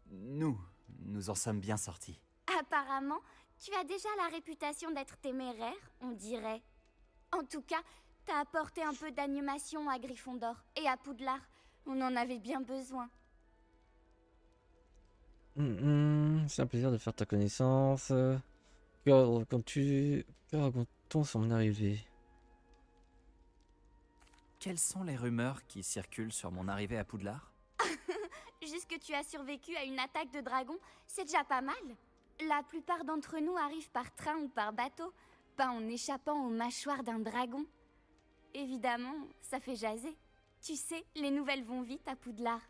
nous en sommes bien sortis. Apparemment, tu as déjà la réputation d'être téméraire, on dirait. En tout cas, t'as apporté un peu d'animation à Gryffondor et à Poudlard. On en avait bien besoin. C'est un plaisir de faire ta connaissance. Que raconte-t-on sur mon arrivée? Quelles sont les rumeurs qui circulent sur mon arrivée à Poudlard? Juste que tu as survécu à une attaque de dragon, c'est déjà pas mal. La plupart d'entre nous arrivent par train ou par bateau, pas en échappant aux mâchoires d'un dragon. Évidemment, ça fait jaser. Tu sais, les nouvelles vont vite à Poudlard.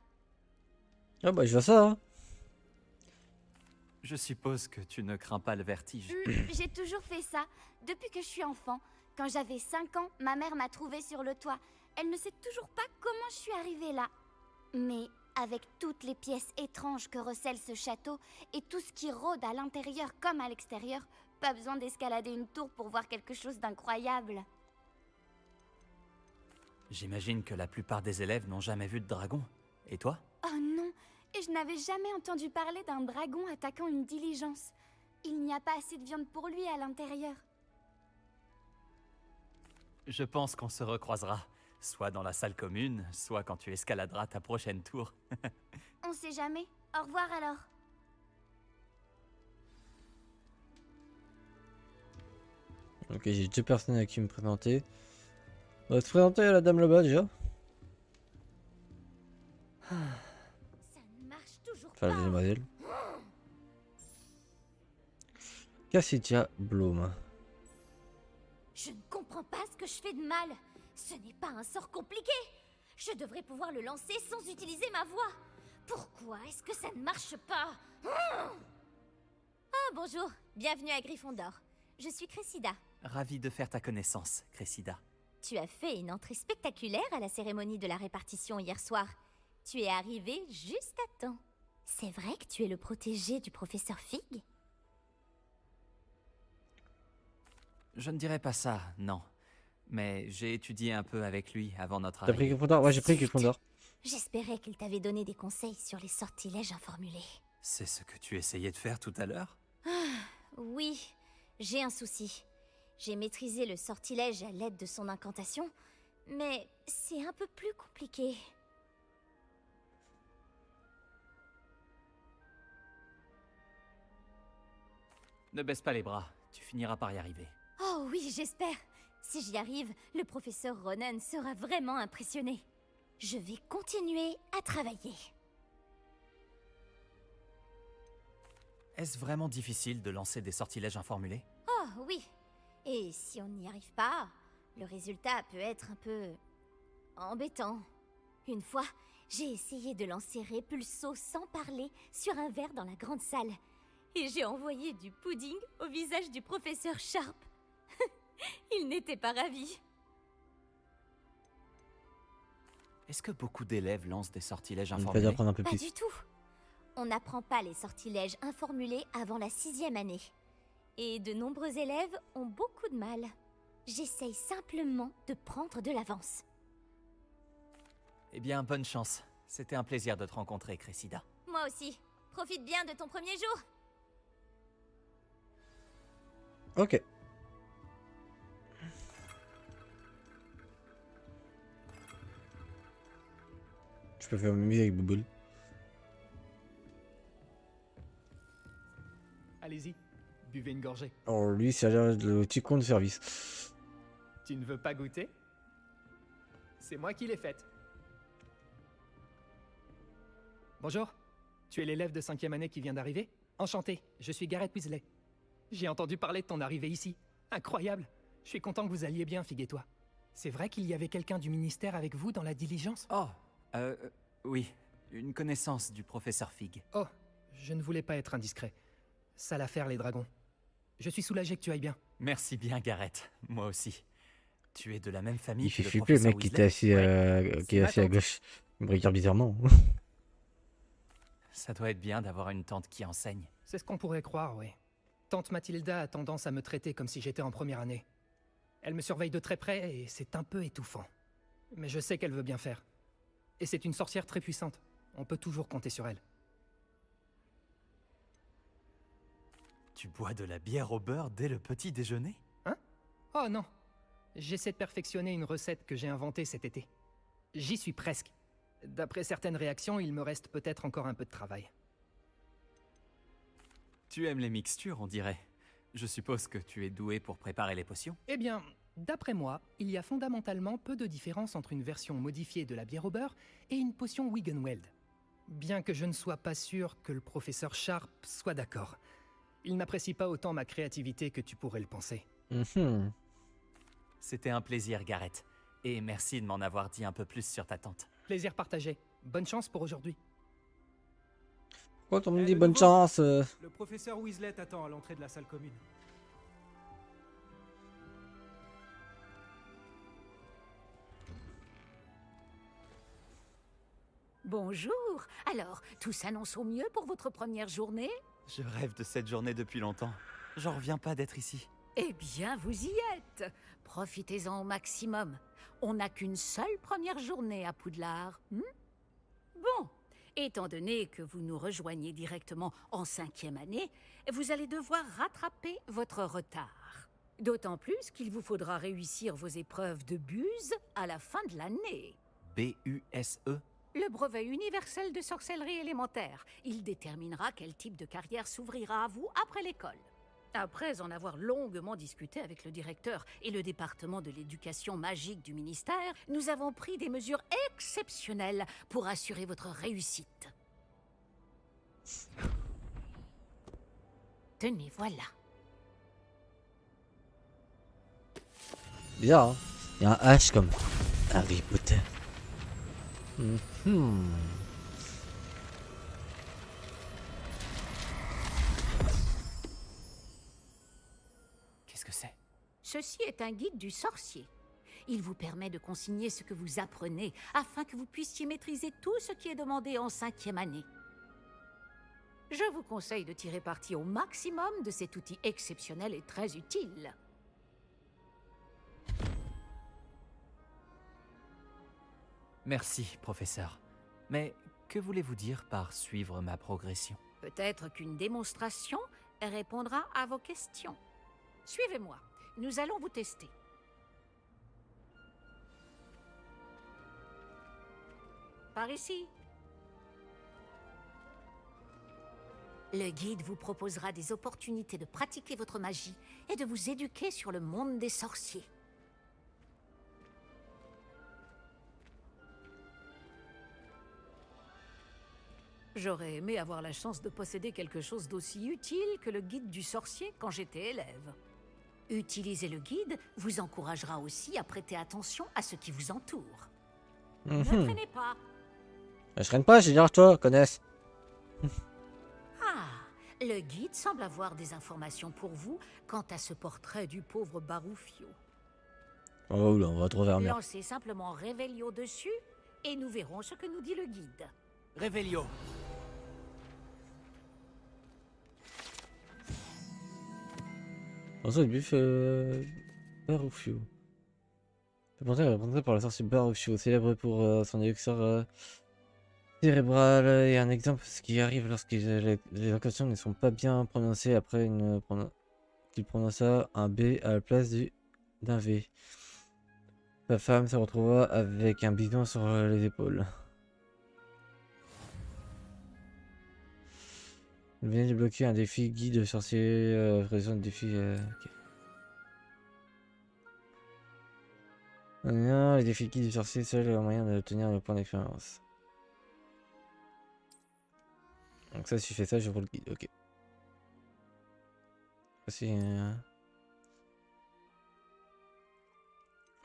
Ah bah je vois ça, hein. Je suppose que tu ne crains pas le vertige. J'ai toujours fait ça, depuis que je suis enfant. Quand j'avais 5 ans, ma mère m'a trouvée sur le toit. Elle ne sait toujours pas comment je suis arrivée là. Mais avec toutes les pièces étranges que recèle ce château et tout ce qui rôde à l'intérieur comme à l'extérieur, pas besoin d'escalader une tour pour voir quelque chose d'incroyable. J'imagine que la plupart des élèves n'ont jamais vu de dragon. Et toi? Oh non, et je n'avais jamais entendu parler d'un dragon attaquant une diligence. Il n'y a pas assez de viande pour lui à l'intérieur. Je pense qu'on se recroisera, soit dans la salle commune, soit quand tu escaladeras ta prochaine tour. On sait jamais. Au revoir alors. Ok, j'ai 2 personnes à qui me présenter. On va se présenter à la dame là-bas déjà. Ça ne marche toujours Enfin, la demoiselle. Cassidia Bloom. Je ne comprends pas ce que je fais de mal. Ce n'est pas un sort compliqué. Je devrais pouvoir le lancer sans utiliser ma voix. Pourquoi est-ce que ça ne marche pas? Ah, bonjour. Bienvenue à Gryffondor. Je suis Cressida. Ravi de faire ta connaissance, Cressida. Tu as fait une entrée spectaculaire à la cérémonie de la répartition hier soir. Tu es arrivé juste à temps. C'est vrai que tu es le protégé du professeur Fig? Je ne dirais pas ça, non. Mais j'ai étudié un peu avec lui avant notre T'as pris arrivée. Gryffondor? Ouais, j'ai pris Gryffondor. J'espérais qu'il t'avait donné des conseils sur les sortilèges informulés. C'est ce que tu essayais de faire tout à l'heure? Oui, j'ai un souci. J'ai maîtrisé le sortilège à l'aide de son incantation, mais c'est un peu plus compliqué. Ne baisse pas les bras, tu finiras par y arriver. Oh oui, j'espère. Si j'y arrive, le professeur Ronen sera vraiment impressionné. Je vais continuer à travailler. Est-ce vraiment difficile de lancer des sortilèges informulés? Oh oui. Et si on n'y arrive pas, le résultat peut être un peu embêtant. Une fois, j'ai essayé de lancer Répulso sans parler sur un verre dans la grande salle. Et j'ai envoyé du pudding au visage du professeur Sharp. Il n'était pas ravi. Est-ce que beaucoup d'élèves lancent des sortilèges On peut informulés? apprendre un peu Pas plus. du tout. On n'apprend pas les sortilèges informulés avant la 6e année. Et de nombreux élèves ont beaucoup de mal. J'essaye simplement de prendre de l'avance. Eh bien, bonne chance. C'était un plaisir de te rencontrer, Cressida. Moi aussi. Profite bien de ton premier jour. Ok. Je peux faire ma musique avec Bouboule. Allez-y, buvez une gorgée. Alors lui, c'est le petit con de service. Tu ne veux pas goûter? C'est moi qui l'ai faite. Bonjour, tu es l'élève de 5e année qui vient d'arriver? Enchanté, je suis Garrett Weasley. J'ai entendu parler de ton arrivée ici. Incroyable. Je suis content que vous alliez bien, Fig et toi. C'est vrai qu'il y avait quelqu'un du ministère avec vous dans la diligence? Oh, oui. Une connaissance du professeur Fig. Oh, je ne voulais pas être indiscret. Sale affaire, les dragons. Je suis soulagé que tu ailles bien. Merci bien, Garrett. Moi aussi. Tu es de la même famille Il fait que le flipper le professeur mec qui était Weasley? assis, qui est assis à gauche. Il me regarde bizarrement. Ça doit être bien d'avoir une tante qui enseigne. C'est ce qu'on pourrait croire, oui. Tante Mathilda a tendance à me traiter comme si j'étais en première année. Elle me surveille de très près et c'est un peu étouffant. Mais je sais qu'elle veut bien faire. Et c'est une sorcière très puissante. On peut toujours compter sur elle. Tu bois de la bière au beurre dès le petit déjeuner? Hein? Oh non. J'essaie de perfectionner une recette que j'ai inventée cet été. J'y suis presque. D'après certaines réactions, il me reste peut-être encore un peu de travail. Tu aimes les mixtures, on dirait. Je suppose que tu es doué pour préparer les potions? Eh bien, d'après moi, il y a fondamentalement peu de différence entre une version modifiée de la bière au beurre et une potion Wiggenweld. Bien que je ne sois pas sûr que le professeur Sharp soit d'accord. Il n'apprécie pas autant ma créativité que tu pourrais le penser. C'était un plaisir, Garrett. Et merci de m'en avoir dit un peu plus sur ta tante. Plaisir partagé. Bonne chance pour aujourd'hui. Pourquoi on me dit bonne chance Le professeur Weasley t'attend à l'entrée de la salle commune. Bonjour. Alors, tout s'annonce au mieux pour votre première journée? Je rêve de cette journée depuis longtemps. J'en reviens pas d'être ici. Eh bien, vous y êtes. Profitez-en au maximum. On n'a qu'une seule première journée à Poudlard. Bon, étant donné que vous nous rejoignez directement en 5e année, vous allez devoir rattraper votre retard. D'autant plus qu'il vous faudra réussir vos épreuves de buse à la fin de l'année. B-U-S-E? Le brevet universel de sorcellerie élémentaire. Il déterminera quel type de carrière s'ouvrira à vous après l'école. Après en avoir longuement discuté avec le directeur et le département de l'éducation magique du ministère, nous avons pris des mesures exceptionnelles pour assurer votre réussite. Tenez, voilà. Bizarre, hein. Il y a un H comme Harry Potter. Qu'est-ce que c'est? Ceci est un guide du sorcier. Il vous permet de consigner ce que vous apprenez afin que vous puissiez maîtriser tout ce qui est demandé en 5e année. Je vous conseille de tirer parti au maximum de cet outil exceptionnel et très utile. Merci, professeur. Mais que voulez-vous dire par suivre ma progression? Peut-être qu'une démonstration répondra à vos questions. Suivez-moi, nous allons vous tester. Par ici. Le guide vous proposera des opportunités de pratiquer votre magie et de vous éduquer sur le monde des sorciers. J'aurais aimé avoir la chance de posséder quelque chose d'aussi utile que le guide du sorcier quand j'étais élève. Utiliser le guide vous encouragera aussi à prêter attention à ce qui vous entoure. Ne traînez pas. Je traîne pas, j'ai dit toi, connaisse. Ah, le guide semble avoir des informations pour vous quant à ce portrait du pauvre Baroufio. Oh là, on va trouver un mur. Lancez simplement Revelio dessus et nous verrons ce que nous dit le guide. Revelio. Attention, le buff Baroufio. Représenté par le sorcier Baroufio, célèbre pour son élixir cérébral, et un exemple de ce qui arrive lorsque les occasions ne sont pas bien prononcées après qu'il prononça un B à la place d'un V. Sa femme se retrouva avec un bidon sur les épaules. Il venait de bloquer un défi guide sorcier, raison de défi. Ok. Non, les défis guide sorcier, seul un moyen d'obtenir le point d'expérience. Donc ça, si je fais ça, je roule le guide. Ok. Voici.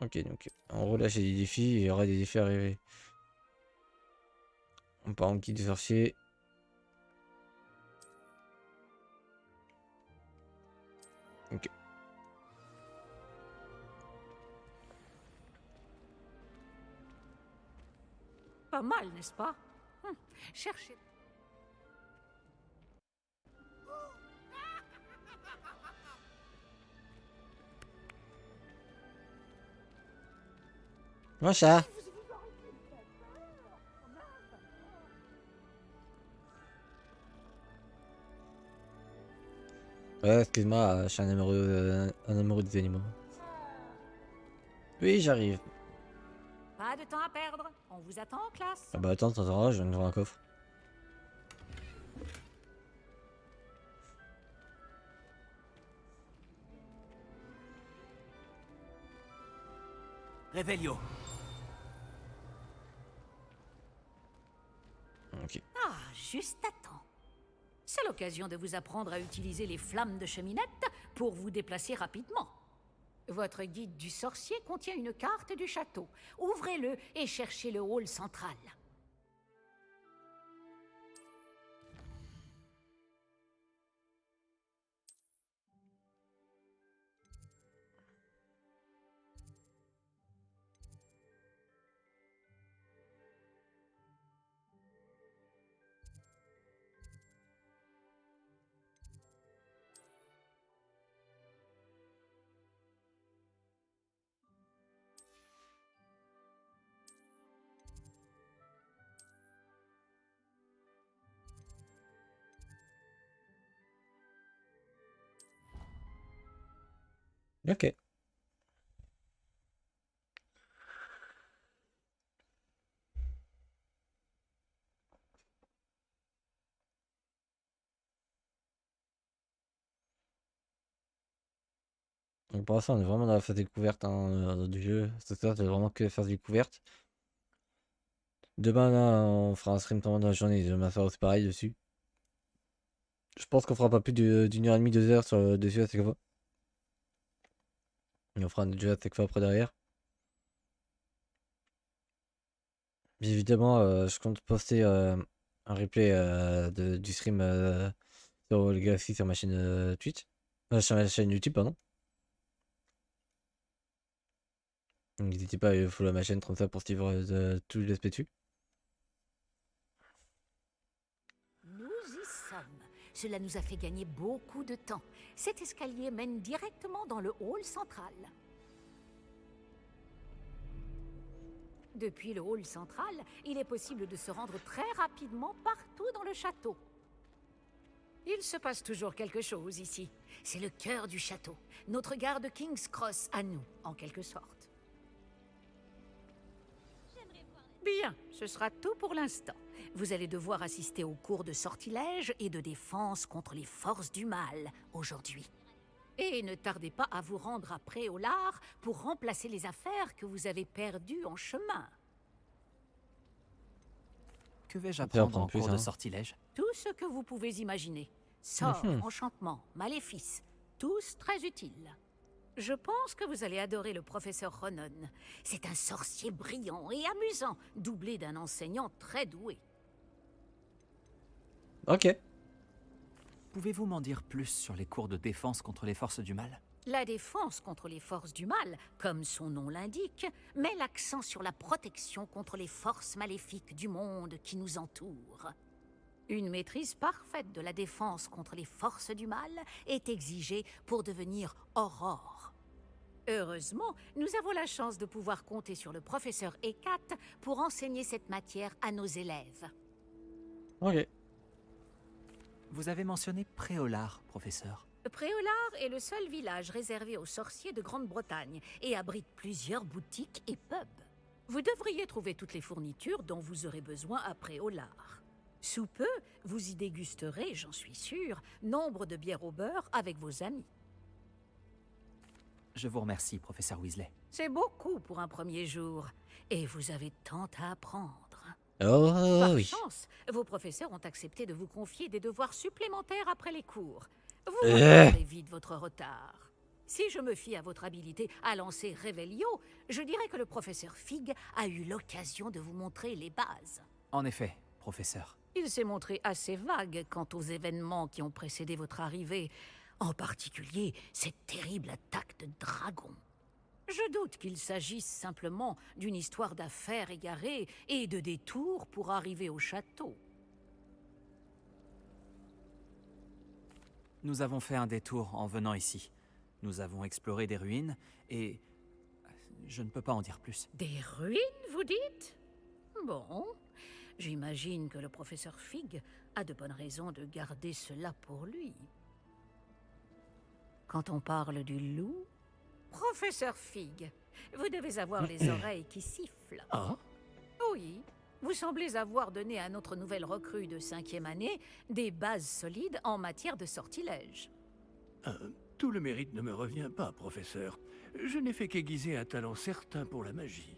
Ok, donc en gros là j'ai des défis et il y aura des défis à arriver. On part en guide du sorcier. Ok. Pas mal, n'est-ce pas? Cherchez. Mon chat. Ouais, excuse-moi, je suis un amoureux des animaux. Oui, j'arrive. Pas de temps à perdre, on vous attend en classe. Ah bah attends, je viens de voir un coffre. Réveillio. Ok. Ah, juste à temps. C'est l'occasion de vous apprendre à utiliser les flammes de cheminette pour vous déplacer rapidement. Votre guide du sorcier contient une carte du château. Ouvrez-le et cherchez le hall central. Ok. Donc pour l'instant, on est vraiment dans la phase découverte du jeu. Ce soir, c'est vraiment que la phase découverte. Demain, là, on fera un stream pendant la journée. Demain soir, c'est pareil dessus. Je pense qu'on fera pas plus d'une heure et demie, 2 heures dessus à chaque fois. Et on fera un jeu à chaque fois après derrière. Bien évidemment, je compte poster un replay du stream sur le Galaxy sur ma chaîne Twitch. Sur ma chaîne YouTube, pardon. Donc n'hésitez pas à follow ma chaîne comme ça pour suivre tous les aspects dessus. Nous y sommes. Cela nous a fait gagner beaucoup de temps. Cet escalier mène directement dans le hall central. Depuis le hall central, il est possible de se rendre très rapidement partout dans le château. Il se passe toujours quelque chose ici. C'est le cœur du château. Notre gare de King's Cross à nous, en quelque sorte. Bien, ce sera tout pour l'instant. Vous allez devoir assister aux cours de sortilège et de défense contre les forces du mal aujourd'hui. Et ne tardez pas à vous rendre à Préolard pour remplacer les affaires que vous avez perdues en chemin. Que vais-je apprendre en cours de sortilège? Tout ce que vous pouvez imaginer. Sorts, enchantements, maléfices, tous très utiles. Je pense que vous allez adorer le professeur Ronon. C'est un sorcier brillant et amusant, doublé d'un enseignant très doué. Ok. Pouvez-vous m'en dire plus sur les cours de défense contre les forces du mal? La défense contre les forces du mal, comme son nom l'indique, met l'accent sur la protection contre les forces maléfiques du monde qui nous entoure. Une maîtrise parfaite de la défense contre les forces du mal est exigée pour devenir Aurore. Heureusement, nous avons la chance de pouvoir compter sur le professeur Hécate pour enseigner cette matière à nos élèves. Ok. Vous avez mentionné Préolard, professeur. Préolard est le seul village réservé aux sorciers de Grande-Bretagne et abrite plusieurs boutiques et pubs. Vous devriez trouver toutes les fournitures dont vous aurez besoin à Préolard. Sous peu, vous y dégusterez, j'en suis sûr, nombre de bières au beurre avec vos amis. Je vous remercie, professeur Weasley. C'est beaucoup pour un premier jour, et vous avez tant à apprendre. Oh Par oui. chance, vos professeurs ont accepté de vous confier des devoirs supplémentaires après les cours. Vous Eh. rattraperez vite votre retard. Si je me fie à votre habilité à lancer Réveillio, je dirais que le professeur Fig a eu l'occasion de vous montrer les bases. En effet, professeur. Il s'est montré assez vague quant aux événements qui ont précédé votre arrivée, en particulier cette terrible attaque de dragon. Je doute qu'il s'agisse simplement d'une histoire d'affaires égarées et de détours pour arriver au château. Nous avons fait un détour en venant ici. Nous avons exploré des ruines et je ne peux pas en dire plus. Des ruines, vous dites? Bon, j'imagine que le professeur Fig a de bonnes raisons de garder cela pour lui. Quand on parle du loup... Professeur Fig, vous devez avoir les oreilles qui sifflent. Ah? Oui, vous semblez avoir donné à notre nouvelle recrue de 5e année des bases solides en matière de sortilège. Tout le mérite ne me revient pas, professeur. Je n'ai fait qu'aiguiser un talent certain pour la magie.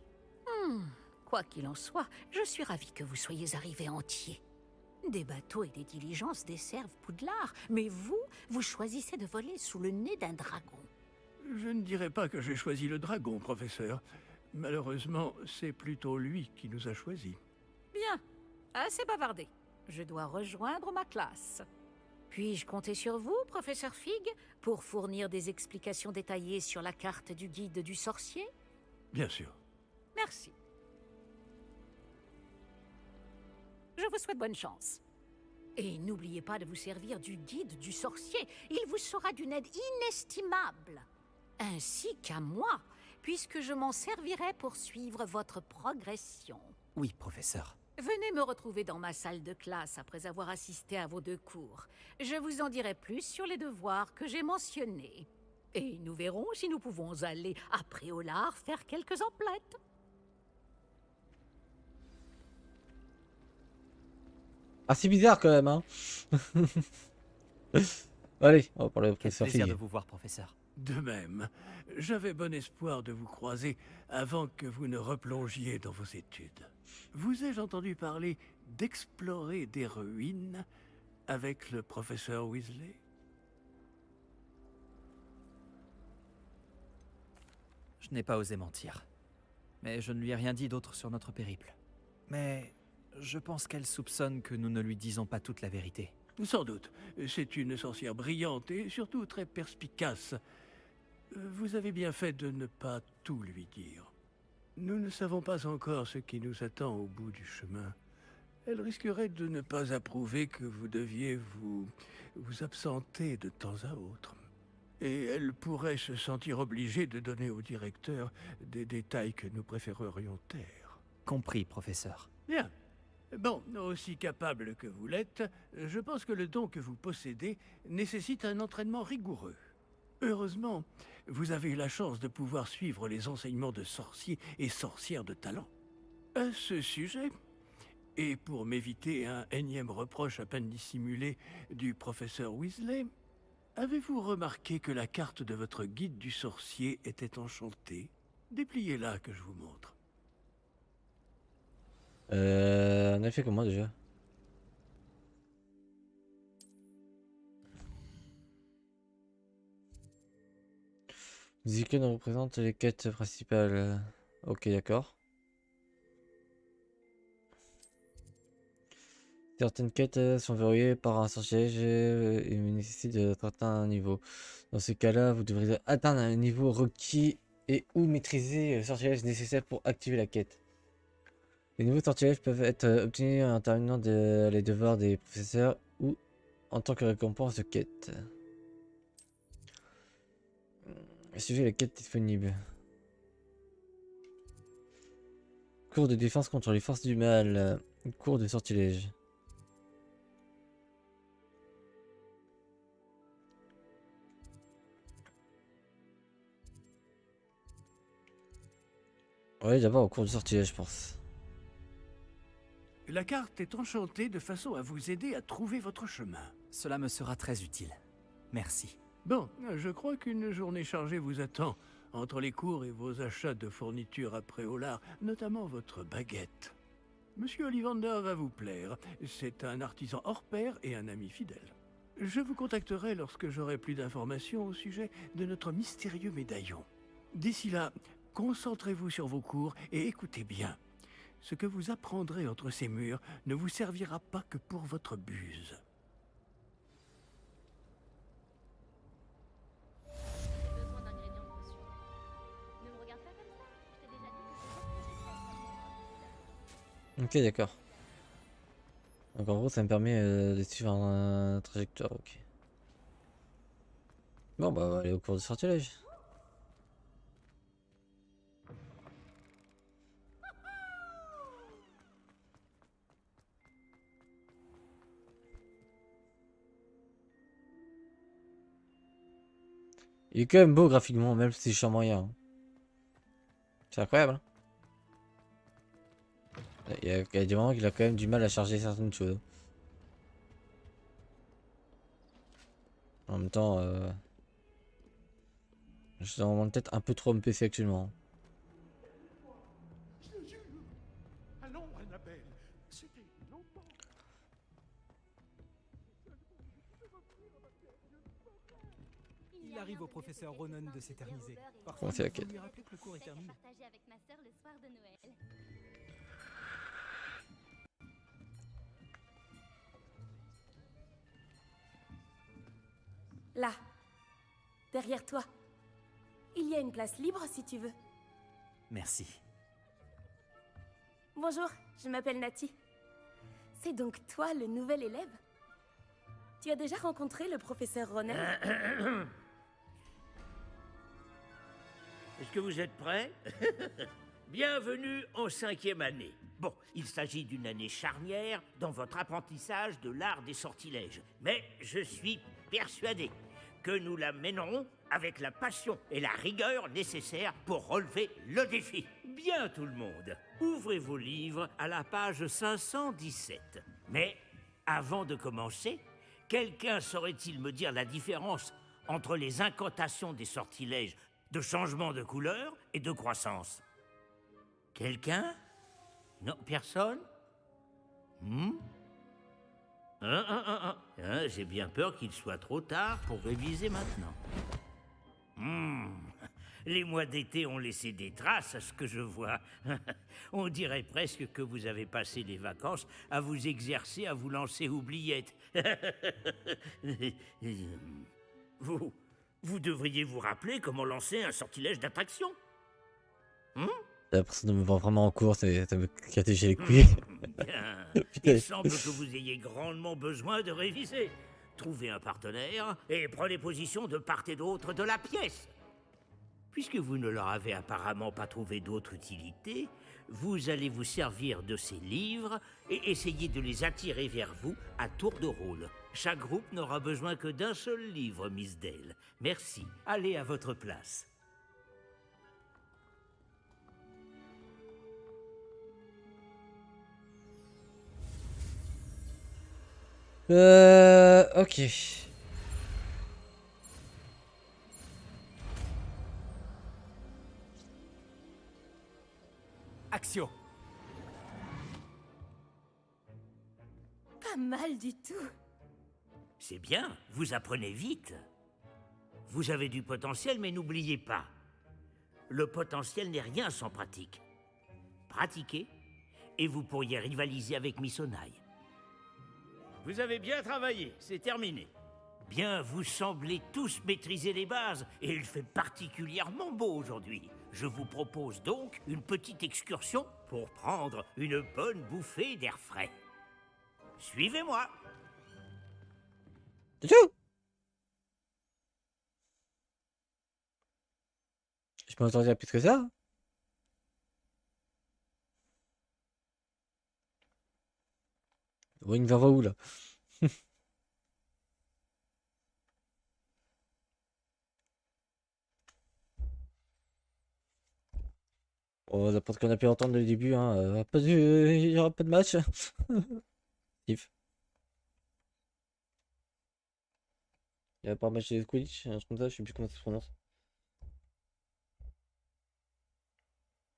Quoi qu'il en soit, je suis ravi que vous soyez arrivé entier. Des bateaux et des diligences desservent Poudlard, mais vous choisissez de voler sous le nez d'un dragon. Je ne dirais pas que j'ai choisi le dragon, professeur. Malheureusement, c'est plutôt lui qui nous a choisis. Bien, assez bavardé. Je dois rejoindre ma classe. Puis-je compter sur vous, professeur Fig, pour fournir des explications détaillées sur la carte du guide du sorcier? Bien sûr. Merci. Je vous souhaite bonne chance. Et n'oubliez pas de vous servir du guide du sorcier. Il vous sera d'une aide inestimable. Ainsi qu'à moi, puisque je m'en servirai pour suivre votre progression. Oui, professeur. Venez me retrouver dans ma salle de classe après avoir assisté à vos 2 cours. Je vous en dirai plus sur les devoirs que j'ai mentionnés. Et nous verrons si nous pouvons aller à Préolard faire quelques emplettes. Ah, c'est bizarre quand même, hein. Allez, on va parler au professeur Plaisir Fig. de vous voir, professeur. De même, j'avais bon espoir de vous croiser avant que vous ne replongiez dans vos études. Vous ai-je entendu parler d'explorer des ruines avec le professeur Weasley? Je n'ai pas osé mentir. Mais je ne lui ai rien dit d'autre sur notre périple. Mais je pense qu'elle soupçonne que nous ne lui disons pas toute la vérité. Sans doute. C'est une sorcière brillante et surtout très perspicace. Vous avez bien fait de ne pas tout lui dire. Nous ne savons pas encore ce qui nous attend au bout du chemin. Elle risquerait de ne pas approuver que vous deviez vous absenter de temps à autre. Et elle pourrait se sentir obligée de donner au directeur des détails que nous préférerions taire. Compris, professeur. Bien. Bon, aussi capable que vous l'êtes, je pense que le don que vous possédez nécessite un entraînement rigoureux. Heureusement, vous avez eu la chance de pouvoir suivre les enseignements de sorciers et sorcières de talent. À ce sujet, et pour m'éviter un énième reproche à peine dissimulé du professeur Weasley, avez-vous remarqué que la carte de votre guide du sorcier était enchantée? Dépliez-la que je vous montre. On a fait comment déjà? Les icônes représentent les quêtes principales. Ok, d'accord. Certaines quêtes sont verrouillées par un sortilège et nécessitent d'atteindre un niveau. Dans ce cas-là, vous devrez atteindre un niveau requis et ou maîtriser le sortilège nécessaire pour activer la quête. Les nouveaux sortilèges peuvent être obtenus en terminant les devoirs des professeurs ou en tant que récompense de quête. Suivez la quête disponible. Cours de défense contre les forces du mal. Cours de sortilège. Ouais, d'abord au cours du sortilège, je pense. La carte est enchantée de façon à vous aider à trouver votre chemin. Cela me sera très utile. Merci. Bon, je crois qu'une journée chargée vous attend, entre les cours et vos achats de fournitures à Préolard, notamment votre baguette. Monsieur Ollivander va vous plaire. C'est un artisan hors pair et un ami fidèle. Je vous contacterai lorsque j'aurai plus d'informations au sujet de notre mystérieux médaillon. D'ici là, concentrez-vous sur vos cours et écoutez bien. Ce que vous apprendrez entre ces murs ne vous servira pas que pour votre buse. Ok, d'accord. Donc en gros, ça me permet de suivre un trajectoire, ok. Bon, bah, on va aller au cours du sortilège. Il est quand même beau graphiquement, même si c'est chiant moyen. Hein. C'est incroyable. Hein. Il y a des moments qu'il a quand même du mal à charger certaines choses. En même temps, je suis vraiment peut-être un peu trop MPC actuellement. Allons, Annabelle. C'était longtemps. Il arrive au professeur Ronan de s'éterniser. Comment c'est la quête? lui rappeler que le cours est terminé. Partagé avec ma sœur le soir de Noël. Là, derrière toi. Il y a une place libre si tu veux. Merci. Bonjour, je m'appelle Nati. C'est donc toi le nouvel élève? Tu as déjà rencontré le professeur Ronan? Est-ce que vous êtes prêts? Bienvenue en 5e année. Bon, il s'agit d'une année charnière dans votre apprentissage de l'art des sortilèges. Mais je suis persuadé que nous la mènerons avec la passion et la rigueur nécessaires pour relever le défi. Bien tout le monde, ouvrez vos livres à la page 517. Mais avant de commencer, quelqu'un saurait-il me dire la différence entre les incantations des sortilèges de changement de couleur et de croissance? Quelqu'un? Non, personne? J'ai bien peur qu'il soit trop tard pour réviser maintenant. Les mois d'été ont laissé des traces à ce que je vois. On dirait presque que vous avez passé les vacances à vous exercer à vous lancer oubliettes. Vous devriez vous rappeler comment lancer un sortilège d'attraction. La personne me voit vraiment en cours, ça me catéger les couilles. Bien. Putain. Il semble que vous ayez grandement besoin de réviser. Trouvez un partenaire et prenez position de part et d'autre de la pièce. Puisque vous ne leur avez apparemment pas trouvé d'autre utilité, vous allez vous servir de ces livres et essayer de les attirer vers vous à tour de rôle. Chaque groupe n'aura besoin que d'un seul livre, Miss Dale. Merci. Allez à votre place. Ok. Axio. Pas mal du tout. C'est bien, vous apprenez vite. Vous avez du potentiel, mais n'oubliez pas, le potentiel n'est rien sans pratique. Pratiquez, et vous pourriez rivaliser avec Miss Onai. Vous avez bien travaillé, c'est terminé. Bien, vous semblez tous maîtriser les bases, et il fait particulièrement beau aujourd'hui. Je vous propose donc une petite excursion pour prendre une bonne bouffée d'air frais. Suivez-moi. Je peux m'attendre à plus que ça. Ring va où là? Oh, d'après ce qu'on a pu entendre dès le début, hein, il y aura pas de match. If. Il n'y a pas un match de Quidditch, un truc comme ça, je sais plus comment ça se prononce.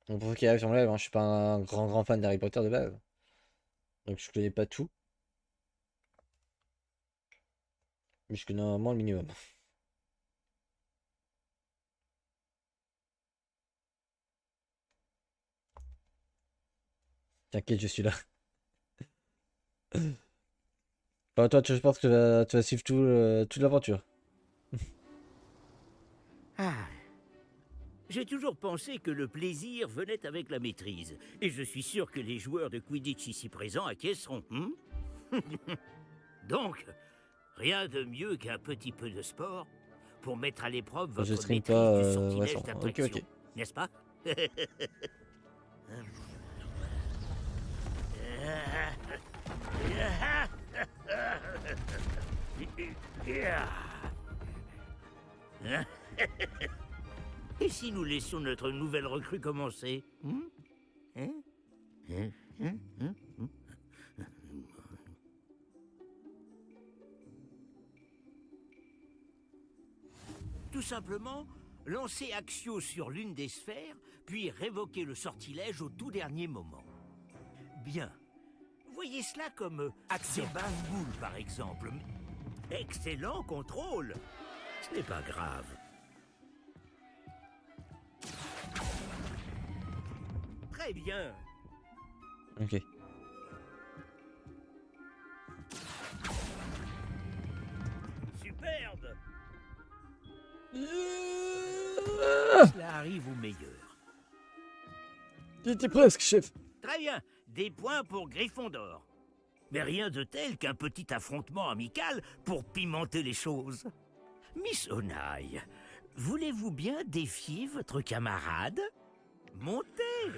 Donc pour ceux qui arrivent sur mon live, hein, je suis pas un grand fan d'Harry Potter de base. Donc je connais pas tout. Mais je connais vraiment le minimum. T'inquiète, je suis là. Enfin, toi, je pense que tu vas suivre toute l'aventure. J'ai toujours pensé que le plaisir venait avec la maîtrise. Et je suis sûr que les joueurs de Quidditch ici présents acquiesceront. Donc, rien de mieux qu'un petit peu de sport pour mettre à l'épreuve votre maîtrise pas, du sortilège ouais, d'attraction. ok. N'est-ce pas? Et si nous laissions notre nouvelle recrue commencer? Tout simplement, lancer Axio sur l'une des sphères, puis révoquer le sortilège au tout dernier moment. Bien. Voyez cela comme Axio Boules, par exemple. Excellent contrôle. Ce n'est pas grave. Très bien. Ok. Superbe. Cela arrive au meilleur. J'étais presque, chef. Très bien. Des points pour Gryffondor. Mais rien de tel qu'un petit affrontement amical pour pimenter les choses. Miss Onai, voulez-vous bien défier votre camarade? Montez!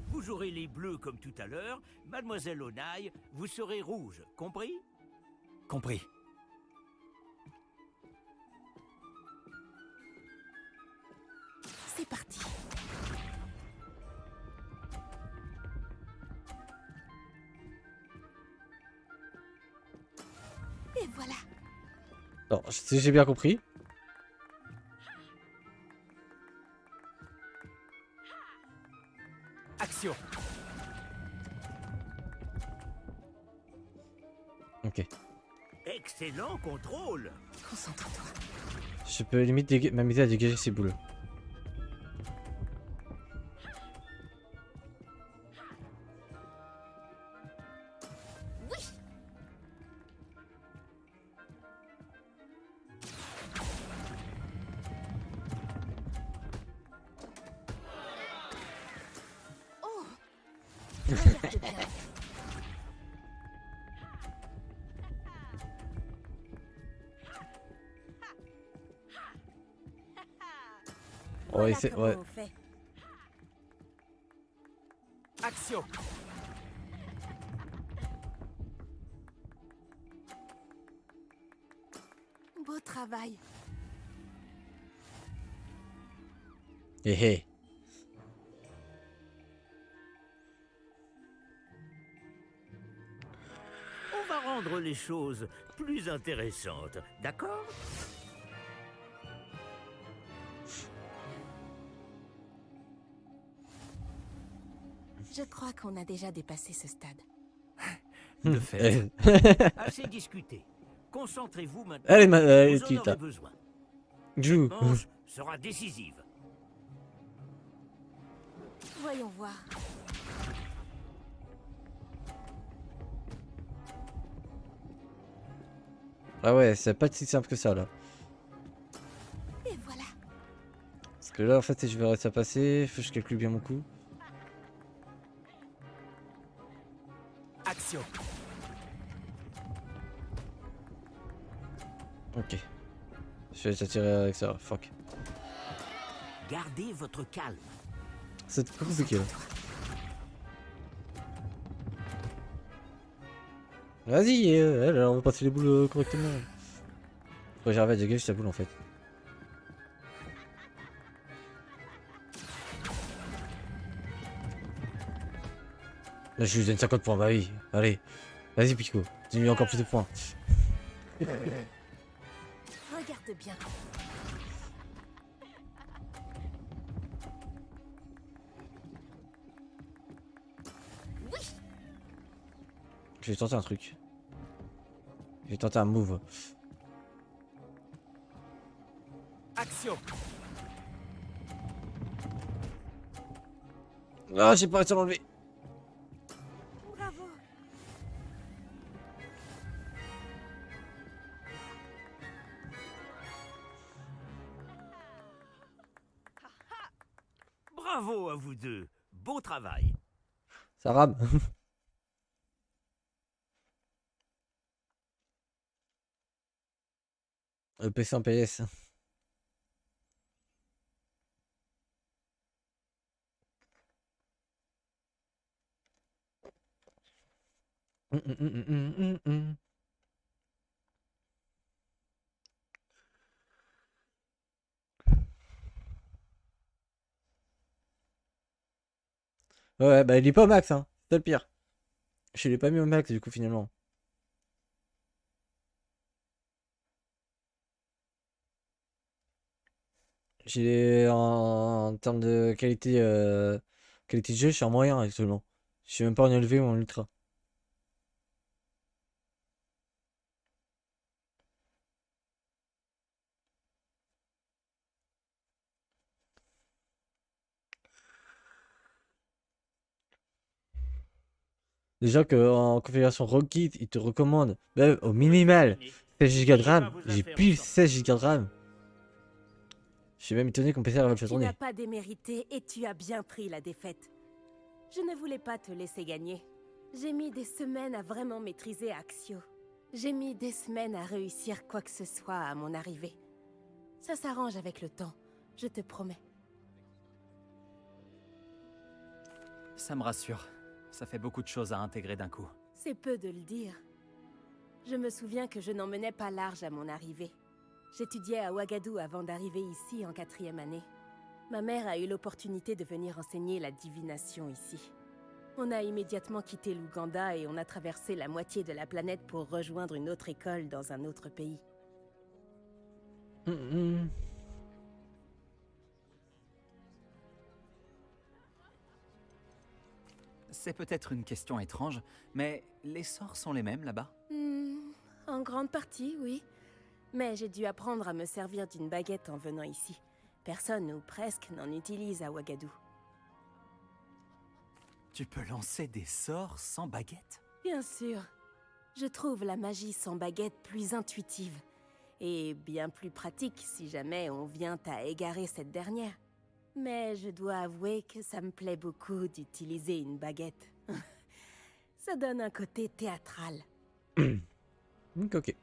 Vous jouerez les bleus comme tout à l'heure. Mademoiselle Onai, vous serez rouge. Compris? Compris. C'est parti. Et voilà. Non, si j'ai bien compris. Action. Ok. Excellent contrôle. Concentre-toi. Je peux limite m'amuser à dégager ces boules. Ouais, c'est ouais. Action. Beau travail. Hé hé. On va rendre les choses plus intéressantes, d'accord? Je crois qu'on a déjà dépassé ce stade. De fait. Assez discuté. Concentrez-vous maintenant. Allez, vous en Tita. aurez besoin. Joue. Cette manche sera décisive. Voyons voir. Ah ouais, c'est pas si simple que ça là. Et voilà. Parce que là en fait si je vais réussir à passer, faut que je calcule bien mon coup. Action. Ok. Je vais t'attirer avec ça, fuck. Gardez votre calme. C'est compliqué là. Vas-y, on va passer les boules correctement. Faut que j'arrive à dégager sa boule en fait. Là je lui donne 50 points, bah oui, allez. Vas-y Pico, dis-lui encore plus de points. Regarde bien. Oui. Je vais tenter un truc. Je vais tenter un move. Action. Ah, j'ai pas réussi à l'enlever. Bravo. Bravo à vous deux. Beau travail. Ça rame. Le PC en PS. Ouais, bah il est pas au max, hein. C'est le pire. Je l'ai pas mis au max du coup finalement. J'ai en termes de qualité de jeu, je suis en moyen actuellement. Je suis même pas en élevé ou en ultra. Déjà que en configuration Rockit, il te recommande même au minimal 16 Go de RAM. J'ai plus 16 Go de RAM. Je suis même étonné qu'on PC arrive à le faire Tu n'as tourner. pas démérité et tu as bien pris la défaite. Je ne voulais pas te laisser gagner. J'ai mis des semaines à vraiment maîtriser Axio. J'ai mis des semaines à réussir quoi que ce soit à mon arrivée. Ça s'arrange avec le temps, je te promets. Ça me rassure. Ça fait beaucoup de choses à intégrer d'un coup. C'est peu de le dire. Je me souviens que je n'en menais pas large à mon arrivée. J'étudiais à Ouagadou avant d'arriver ici en 4e année. Ma mère a eu l'opportunité de venir enseigner la divination ici. On a immédiatement quitté l'Ouganda et on a traversé la moitié de la planète pour rejoindre une autre école dans un autre pays. C'est peut-être une question étrange, mais les sorts sont les mêmes là-bas? En grande partie, oui. Mais j'ai dû apprendre à me servir d'une baguette en venant ici. Personne, ou presque, n'en utilise à Ouagadou. Tu peux lancer des sorts sans baguette? Bien sûr. Je trouve la magie sans baguette plus intuitive. Et bien plus pratique si jamais on vient à égarer cette dernière. Mais je dois avouer que ça me plaît beaucoup d'utiliser une baguette. Ça donne un côté théâtral. Ok.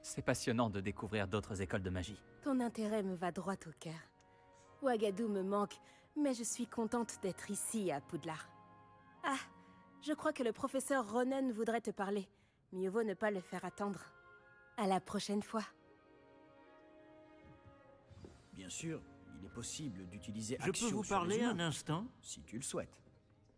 C'est passionnant de découvrir d'autres écoles de magie. Ton intérêt me va droit au cœur. Ouagadou me manque, mais je suis contente d'être ici à Poudlard. Ah, je crois que le professeur Ronen voudrait te parler. Mieux vaut ne pas le faire attendre. À la prochaine fois. Bien sûr, il est possible d'utiliser Je peux vous parler un instant? Si tu le souhaites.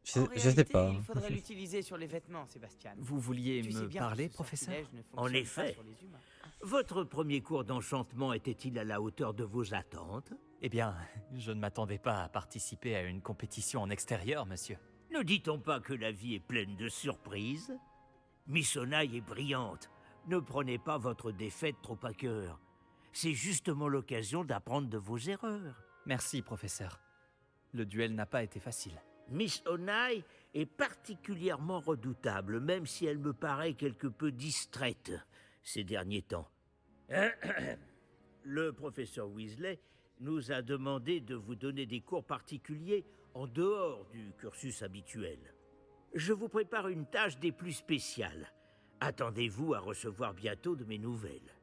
Je sais pas. Il faudrait l'utiliser sur les vêtements, Sébastien. Vous vouliez Tu sais me bien parler, que ce professeur? sortilège ne En fonctionne pas effet. sur les humains. Votre premier cours d'enchantement était-il à la hauteur de vos attentes? Eh bien, je ne m'attendais pas à participer à une compétition en extérieur, monsieur. Ne dit-on pas que la vie est pleine de surprises? Miss Onai est brillante. Ne prenez pas votre défaite trop à cœur. C'est justement l'occasion d'apprendre de vos erreurs. Merci, professeur. Le duel n'a pas été facile. Miss Onai est particulièrement redoutable, même si elle me paraît quelque peu distraite ces derniers temps. Le professeur Weasley nous a demandé de vous donner des cours particuliers en dehors du cursus habituel. Je vous prépare une tâche des plus spéciales. Attendez-vous à recevoir bientôt de mes nouvelles.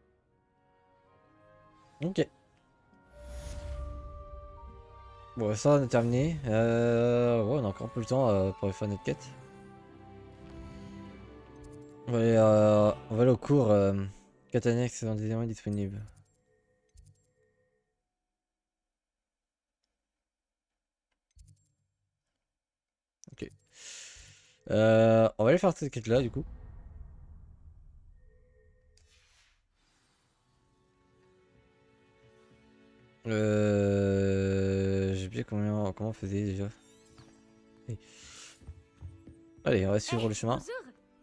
Ok. Bon, ça on a terminé. Ouais, on a encore un peu le temps pour faire notre quête. On va aller au cours. Quête annexe dans désormais disponible. Ok. On va aller faire cette quête là du coup. J'ai oublié comment on faisait déjà. Allez, on va suivre le chemin. Bonjour,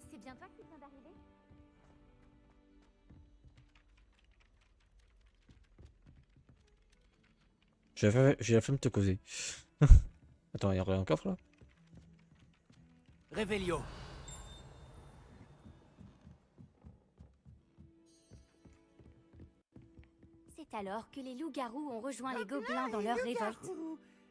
c'est bien toi qui viens d'arriver? J'ai la flemme de te causer. Attends, il y a un coffre là? Révélio. C'est alors que les loups-garous ont rejoint les gobelins dans leur révolte.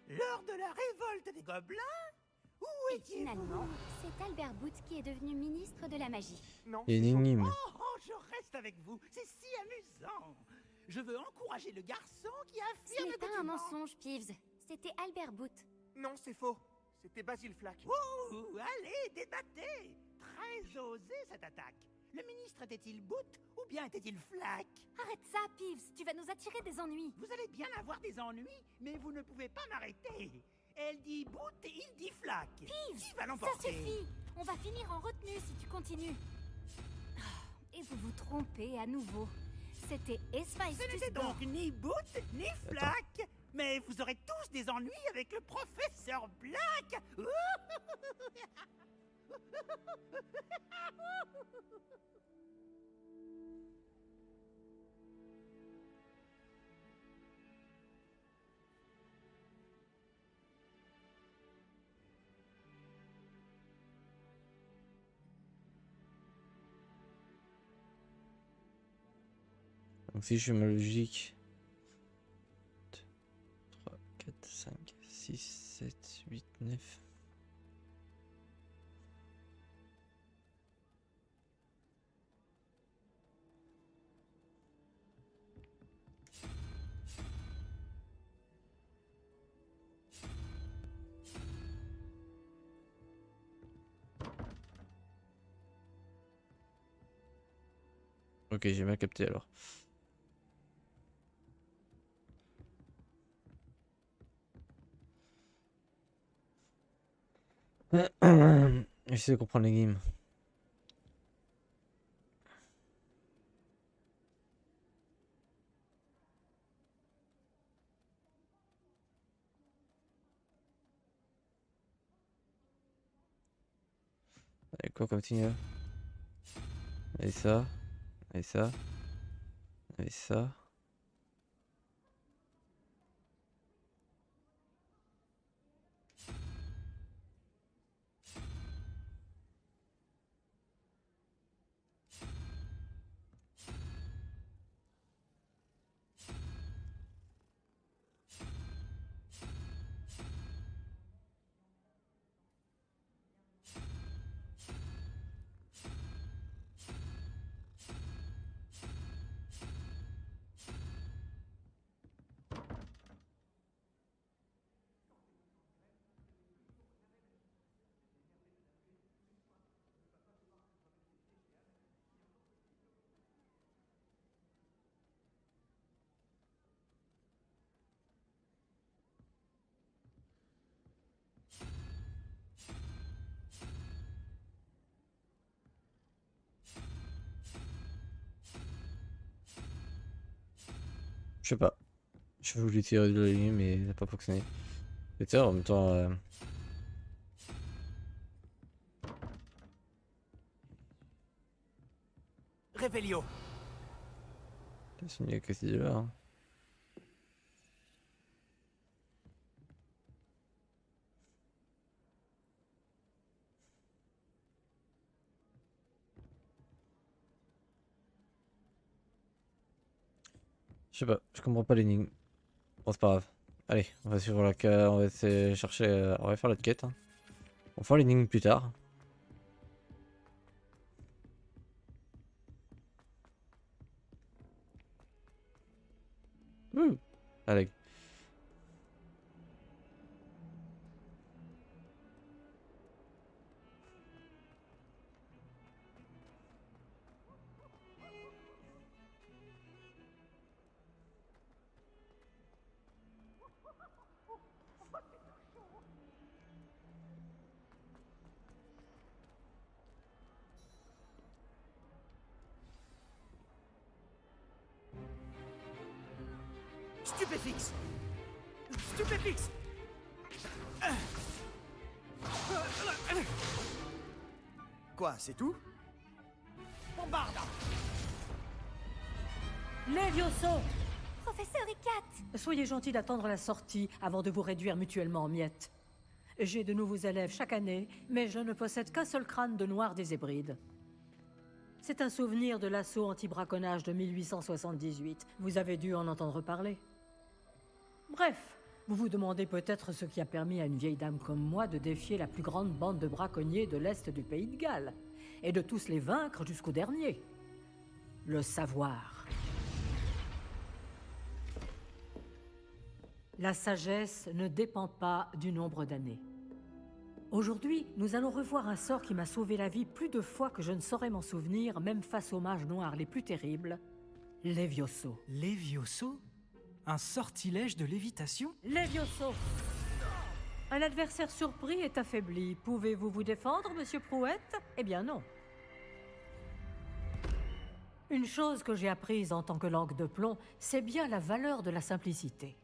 Lors de la révolte des gobelins? Où Et finalement, c'est Albert Boot qui est devenu ministre de la magie. Non, Il y a une énigme. Oh, je reste avec vous. C'est si amusant. Je veux encourager le garçon qui Ce affirme n'est que pas tu un mens. mensonge, Peeves. C'était Albert Boot. Non, c'est faux. C'était Basile Flack. Ouh, allez, débattez. Très osé cette attaque. Le ministre était-il Boot ou bien était-il Flack? Arrête ça, Peeves, tu vas nous attirer des ennuis. Vous allez bien avoir des ennuis, mais vous ne pouvez pas m'arrêter. Elle dit Boot et il dit Flack. Peeves, Qui va ça l'emporter? suffit. On va finir en retenue si tu continues. Et vous vous trompez à nouveau. C'était Héphaïstus. Ce n'était donc ni Boot ni Flack. Mais vous aurez tous des ennuis avec le professeur Black. Donc si je suis ma logique. 3, 4, 5, 6, 7, 8, 9. Ok, j'ai mal capté alors. J'essaie de comprendre les games. Allez, quoi continue? Et ça. Et ça. Et ça. Je sais pas. Je voulais tirer de la ligne mais ça n'a pas fonctionné. Et ça en même temps. Révélio. Il n'y a que ces deux-là. Hein. Je sais pas, je comprends pas l'énigme. Bon, c'est pas grave. Allez, on va suivre la quête, on va essayer de chercher, on va faire l'autre quête. Hein. On fera l'énigme plus tard. Allez. Stupéfixe. Stupéfixe. Quoi, c'est tout? Bombarde. Levioso! Professeur Icat! Soyez gentil d'attendre la sortie avant de vous réduire mutuellement en miettes. J'ai de nouveaux élèves chaque année, mais je ne possède qu'un seul crâne de noir des Hébrides. C'est un souvenir de l'assaut anti-braconnage de 1878. Vous avez dû en entendre parler. Bref, vous vous demandez peut-être ce qui a permis à une vieille dame comme moi de défier la plus grande bande de braconniers de l'Est du pays de Galles, et de tous les vaincre jusqu'au dernier. Le savoir. La sagesse ne dépend pas du nombre d'années. Aujourd'hui, nous allons revoir un sort qui m'a sauvé la vie plus de fois que je ne saurais m'en souvenir, même face aux mages noirs les plus terribles. Levioso. Levioso? Un sortilège de lévitation? Levioso! Un adversaire surpris est affaibli. Pouvez-vous vous défendre, monsieur Prouette? Eh bien non. Une chose que j'ai apprise en tant que langue de plomb, c'est bien la valeur de la simplicité.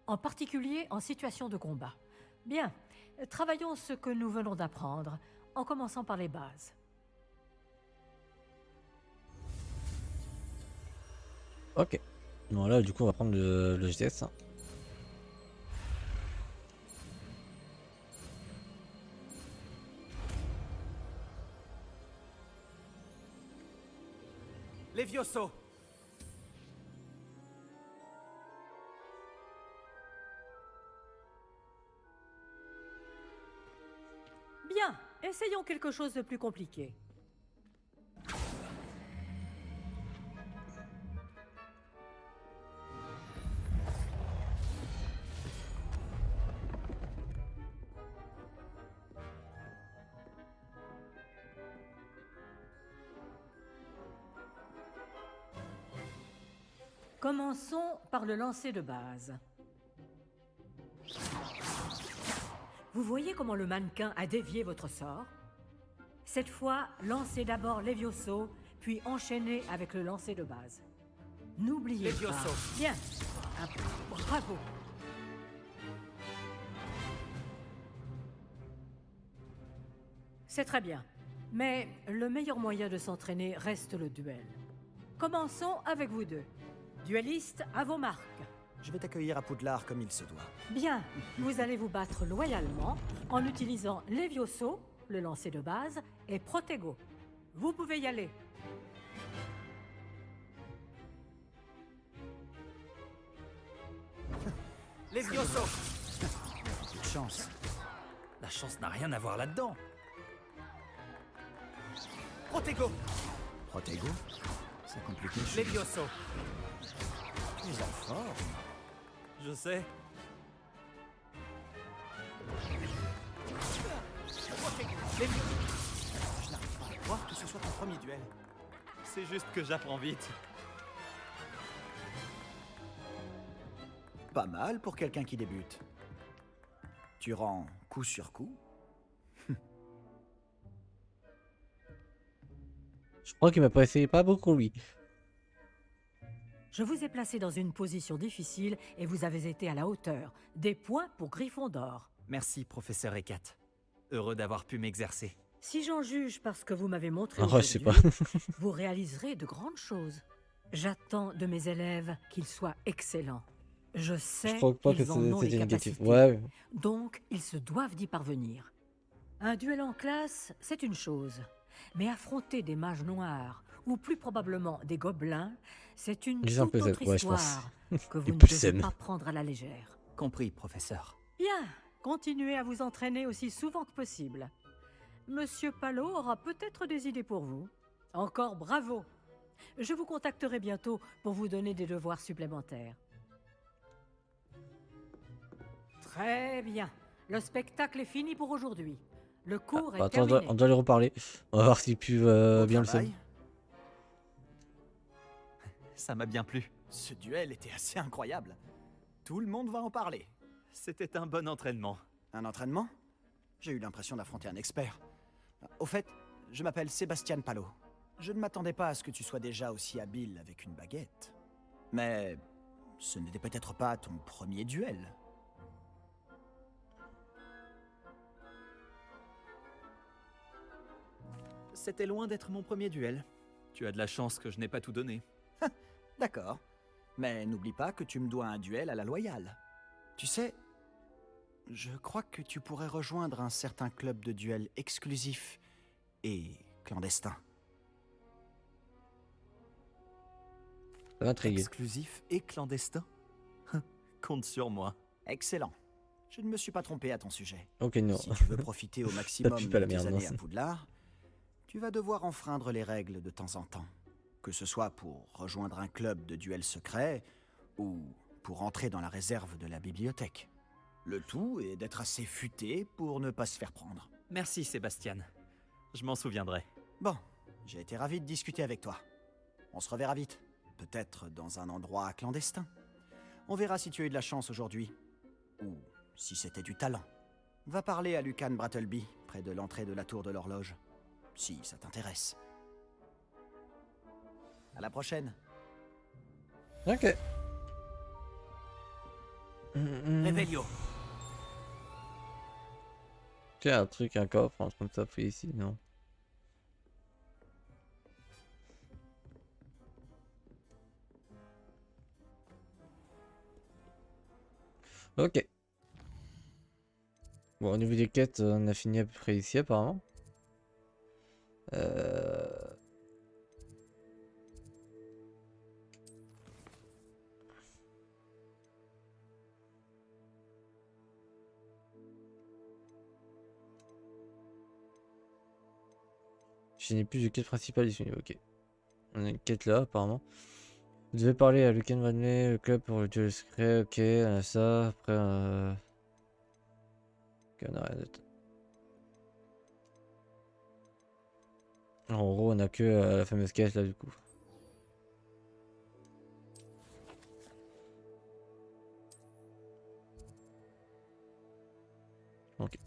En particulier en situation de combat. Bien, travaillons ce que nous venons d'apprendre, en commençant par les bases. Ok. Voilà, du coup, on va prendre le GTS. Hein. Levioso! Bien, essayons quelque chose de plus compliqué. Commençons par le lancer de base. Vous voyez comment le mannequin a dévié votre sort? Cette fois, lancez d'abord Levioso, puis enchaînez avec le lancer de base. N'oubliez pas... Bien. Bravo. C'est très bien. Mais le meilleur moyen de s'entraîner reste le duel. Commençons avec vous deux. Duellistes, à vos marques. Je vais t'accueillir à Poudlard comme il se doit. Bien, vous allez vous battre loyalement en utilisant Levioso, le lancer de base, et Protego. Vous pouvez y aller. Levioso! Quelle chance. La chance n'a rien à voir là-dedans. Protego! Protego? Ça complique les choses. Levioso! Tu es en forme. Je sais. Je n'arrive pas à croire que ce soit ton premier duel. C'est juste que j'apprends vite. Pas mal pour quelqu'un qui débute. Tu rends coup sur coup. Je crois qu'il m'a pas essayé pas beaucoup, lui. Je vous ai placé dans une position difficile et vous avez été à la hauteur. Des points pour Gryffondor. Merci, professeur Ekat. Heureux d'avoir pu m'exercer. Si j'en juge parce que vous m'avez montré je sais pas. vous réaliserez de grandes choses. J'attends de mes élèves qu'ils soient excellents. Je sais crois pas que qu'ils en ont les c'était négatif. capacités. Ouais. Donc, ils se doivent d'y parvenir. Un duel en classe, c'est une chose. Mais affronter des mages noirs, ou plus probablement des gobelins, c'est une Disons toute peu autre zen, ouais, je pense. histoire que vous Et ne plus devez zen. pas prendre à la légère. Compris, professeur. Bien, continuez à vous entraîner aussi souvent que possible. Monsieur Palot aura peut-être des idées pour vous. Encore bravo. Je vous contacterai bientôt pour vous donner des devoirs supplémentaires. Très bien. Le spectacle est fini pour aujourd'hui. Le cours est Attends, terminé. on doit lui reparler. On va voir s'il pue bien le seum. Ça m'a bien plu. Ce duel était assez incroyable. Tout le monde va en parler. C'était un bon entraînement. Un entraînement? J'ai eu l'impression d'affronter un expert. Au fait, je m'appelle Sébastien Palot. Je ne m'attendais pas à ce que tu sois déjà aussi habile avec une baguette. Mais ce n'était peut-être pas ton premier duel. C'était loin d'être mon premier duel. Tu as de la chance que je n'ai pas tout donné. D'accord. Mais n'oublie pas que tu me dois un duel à la loyale. Tu sais, je crois que tu pourrais rejoindre un certain club de duel exclusif et clandestin. Exclusif et clandestin? Compte sur moi. Excellent. Je ne me suis pas trompé à ton sujet. Ok, non. Si tu veux profiter au maximum pue pas de la tes merde, années non. à Poudlard, tu vas devoir enfreindre les règles de temps en temps. Que ce soit pour rejoindre un club de duel secret ou pour entrer dans la réserve de la bibliothèque. Le tout est d'être assez futé pour ne pas se faire prendre. Merci Sébastien. Je m'en souviendrai. Bon, j'ai été ravi de discuter avec toi. On se reverra vite. Peut-être dans un endroit clandestin. On verra si tu as eu de la chance aujourd'hui. Ou si c'était du talent. Va parler à Lucan Brattleby, près de l'entrée de la tour de l'horloge. Si ça t'intéresse. À la prochaine. Ok. Réveillon. Tiens, un truc, un coffre, un truc comme ça fait ici, non? Ok. Bon, au niveau des quêtes, on a fini à peu près ici apparemment. Je n'ai plus de quête principale disponible, ok. On a une quête là apparemment. Vous devez parler à Lucan Bradley, le club pour le duel secret, ok, on a ça, après ok, on a rien d'autre. En gros on a que la fameuse quête là du coup. Ok.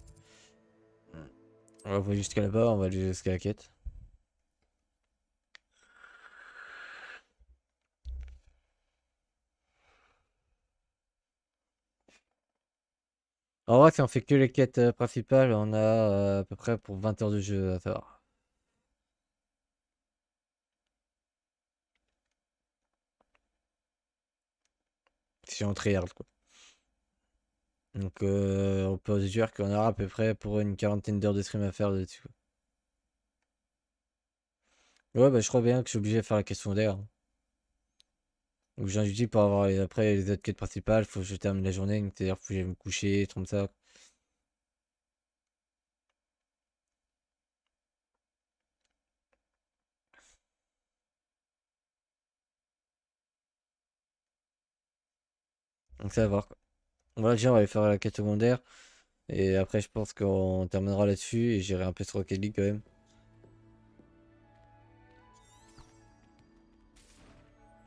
On va jusqu'à là-bas, on va aller jusqu'à la quête. En vrai, si on fait que les quêtes principales, on a à peu près pour 20 heures de jeu à faire. Si on tryhard quoi. Donc on peut se dire qu'on aura à peu près pour une quarantaine d'heures de stream à faire dessus. Ouais, bah je crois bien que je suis obligé de faire la question d'air. Donc j'ai dit pour avoir après les autres quêtes principales, faut que je termine la journée, c'est-à-dire faut que j'aille me coucher, comme ça. Donc ça va voir quoi. Voilà, déjà on va aller faire la quête secondaire. Et après je pense qu'on terminera là-dessus et j'irai un peu sur Rocket League quand même.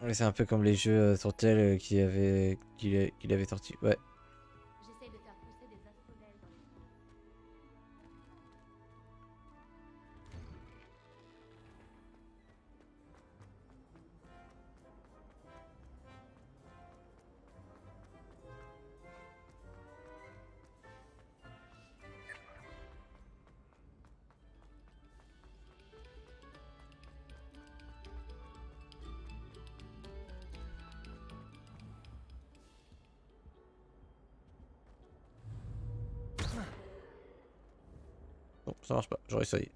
Ouais, c'est un peu comme les jeux sur tel qu'il avait sorti. Ouais. J'essaie de faire pousser des asphodèles dans les... Bon, ça marche pas, j'aurais essayé.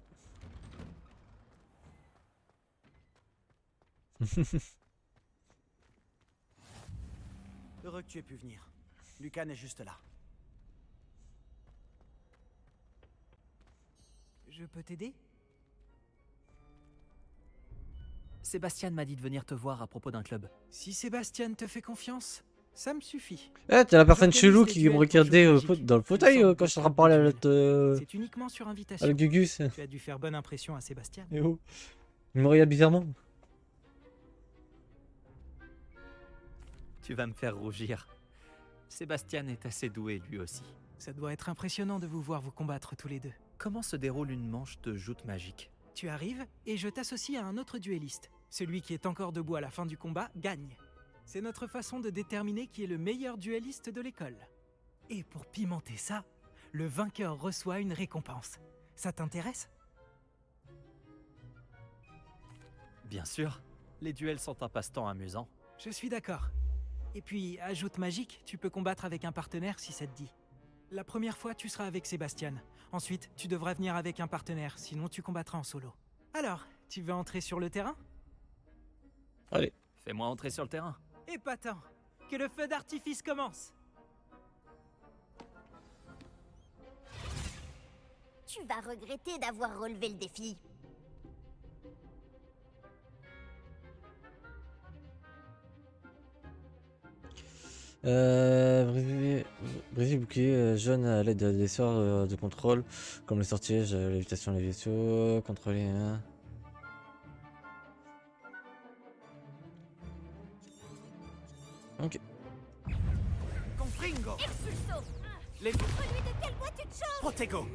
Heureux que tu aies pu venir. Lucan est juste là. Je peux t'aider? Sébastien m'a dit de venir te voir à propos d'un club. Si Sébastien te fait confiance, ça me suffit. Eh, t'es la personne J'organise chelou des qui duels me pour regardait jeux magiques. dans le fauteuil quand je suis en train de parler à l'autre. C'est uniquement sur invitation. À le Gugus. Tu as dû faire bonne impression à Sébastien. Eh oh. Il me regarde bizarrement. Tu vas me faire rougir. Sébastien est assez doué lui aussi. Ça doit être impressionnant de vous voir vous combattre tous les deux. Comment se déroule une manche de joute magique? Tu arrives et je t'associe à un autre duelliste. Celui qui est encore debout à la fin du combat gagne. C'est notre façon de déterminer qui est le meilleur duelliste de l'école. Et pour pimenter ça, le vainqueur reçoit une récompense. Ça t'intéresse? Bien sûr. Les duels sont un passe-temps amusant. Je suis d'accord. Et puis, ajoute magique, tu peux combattre avec un partenaire si ça te dit. La première fois, tu seras avec Sébastien. Ensuite, tu devras venir avec un partenaire, sinon tu combattras en solo. Alors, tu veux entrer sur le terrain? Allez. Fais-moi entrer sur le terrain. Épatant. Que le feu d'artifice commence. Tu vas regretter d'avoir relevé le défi. Brisez le bouclier jaune à l'aide des sorts de contrôle, comme le sortilège, l'évitation des vaisseaux, contrôler. Hein. Ok. Confringo. Expulso. Les... Celui de quelle voie tu te changes? Protego.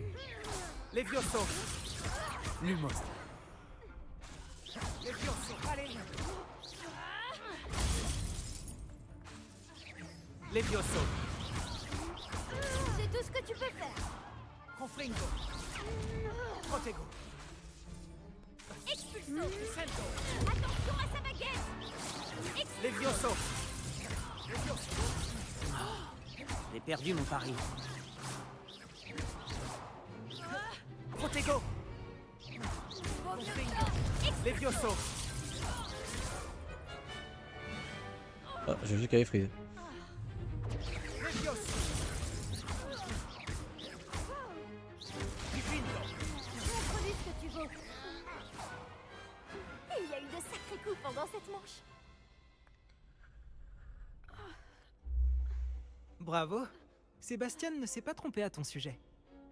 Levioso. Lumos. Levioso. Allez. Levioso. C'est tout ce que tu peux faire. Confringo. Protego. Expulso. Attention à sa baguette. Levioso. J'ai perdu mon pari. Protego. Levioso. Ah, j'ai vu qu'elle est freeze. Levioso. Montre-lui ce que tu vaux. Il y a eu de sacrés coups pendant cette manche. Bravo. Sébastien ne s'est pas trompé à ton sujet.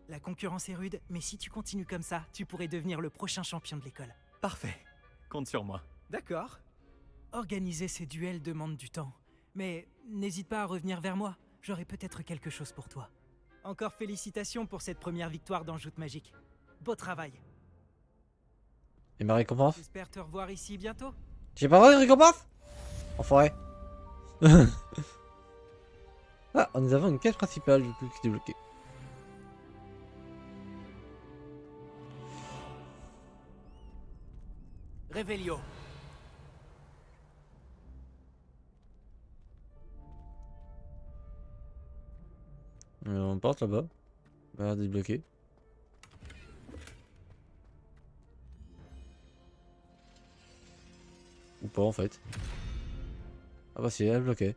La concurrence est rude, mais si tu continues comme ça, tu pourrais devenir le prochain champion de l'école. Parfait. Compte sur moi. D'accord. Organiser ces duels demande du temps. Mais n'hésite pas à revenir vers moi. J'aurai peut-être quelque chose pour toi. Encore félicitations pour cette première victoire dans Joute Magique. Beau travail. Et ma récompense? J'espère te revoir ici bientôt. J'ai pas droit de récompense? Enfoiré. Ah, nous avons une quête principale du coup qui est débloquée. Revelio. On porte là-bas. Bah, débloqué. Ou pas en fait. Ah bah si, elle est bloquée.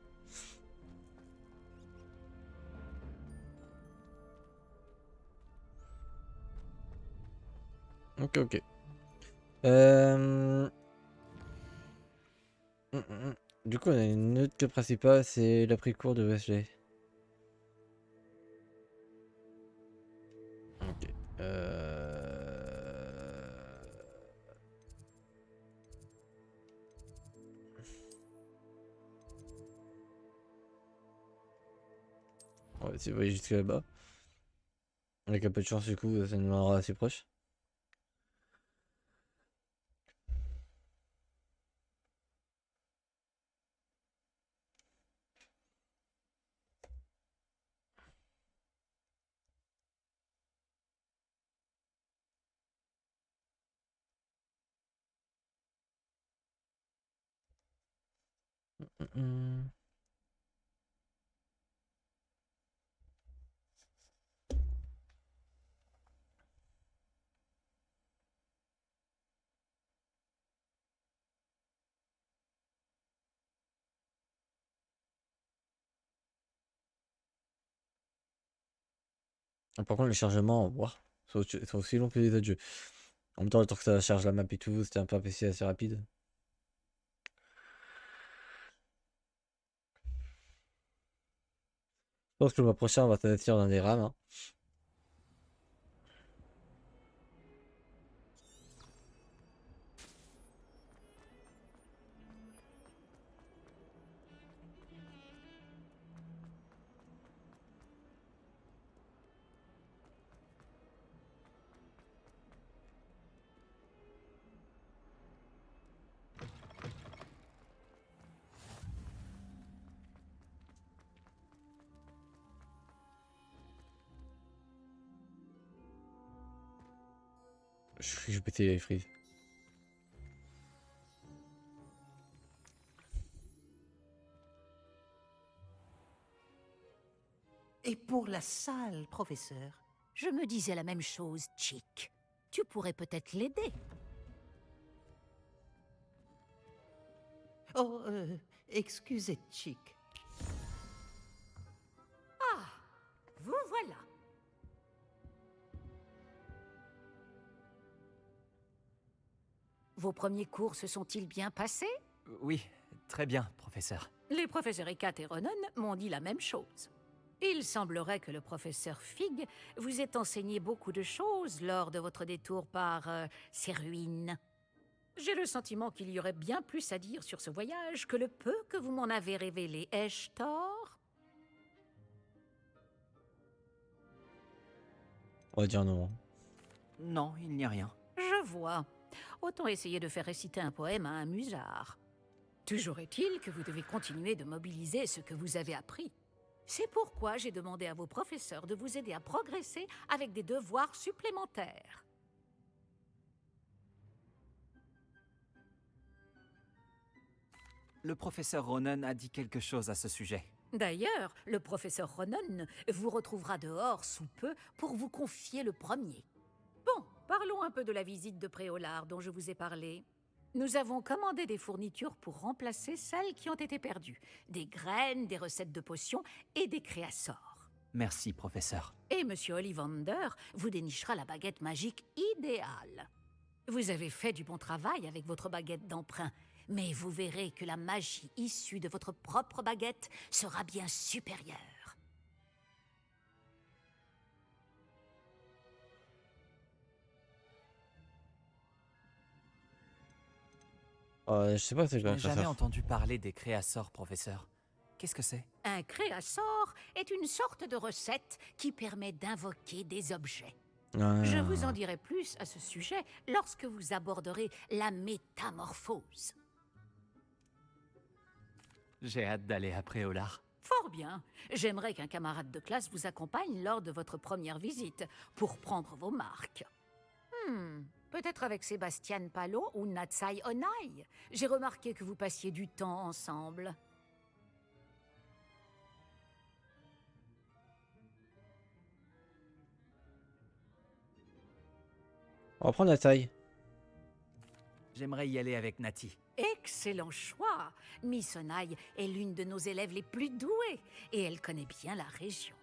Ok, ok. Du coup, on a une autre quête principale, c'est l'après-cours de Wesley. Ok. On va essayer de voyer jusqu'à là-bas. Avec un peu de chance, du coup, ça nous rendra assez proche. Par contre, les chargements, wow, sont aussi longs que les autres jeux. En même temps, le temps que ça charge la map et tout, c'était un peu un PC assez rapide. Je pense que le mois prochain, on va s'investir dans des rames. Hein. Je vais péter les frises. Et pour la salle, professeur? Je me disais la même chose, Chick. Tu pourrais peut-être l'aider. Oh, excusez, Chick. Ah, vous voilà. Vos premiers cours se sont-ils bien passés? Oui, très bien, professeur. Les professeurs Ekat et Ronan m'ont dit la même chose. Il semblerait que le professeur Fig vous ait enseigné beaucoup de choses lors de votre détour par ces ruines. J'ai le sentiment qu'il y aurait bien plus à dire sur ce voyage que le peu que vous m'en avez révélé. Ai-je tort? On va dire non. Non, il n'y a rien. Je vois. Autant essayer de faire réciter un poème à un musard. Toujours est-il que vous devez continuer de mobiliser ce que vous avez appris. C'est pourquoi j'ai demandé à vos professeurs de vous aider à progresser avec des devoirs supplémentaires. Le professeur Ronen a dit quelque chose à ce sujet. D'ailleurs, le professeur Ronen vous retrouvera dehors sous peu pour vous confier le premier. Bon, parlons un peu de la visite de Préolard dont je vous ai parlé. Nous avons commandé des fournitures pour remplacer celles qui ont été perdues. Des graines, des recettes de potions et des créassors. Merci, professeur. Et Monsieur Ollivander vous dénichera la baguette magique idéale. Vous avez fait du bon travail avec votre baguette d'emprunt, mais vous verrez que la magie issue de votre propre baguette sera bien supérieure. Je sais pas si je Je vais n'ai faire jamais ça. entendu parler des créassors, professeur. Qu'est-ce que c'est? Un créassort est une sorte de recette qui permet d'invoquer des objets. Je vous en dirai plus à ce sujet lorsque vous aborderez la métamorphose. J'ai hâte d'aller à Préolard. Fort bien. J'aimerais qu'un camarade de classe vous accompagne lors de votre première visite pour prendre vos marques. Peut-être avec Sébastien Palo ou Natsai Onai. J'ai remarqué que vous passiez du temps ensemble. On va prendre la taille. J'aimerais y aller avec Nati. Excellent choix. Miss Onai est l'une de nos élèves les plus douées et elle connaît bien la région.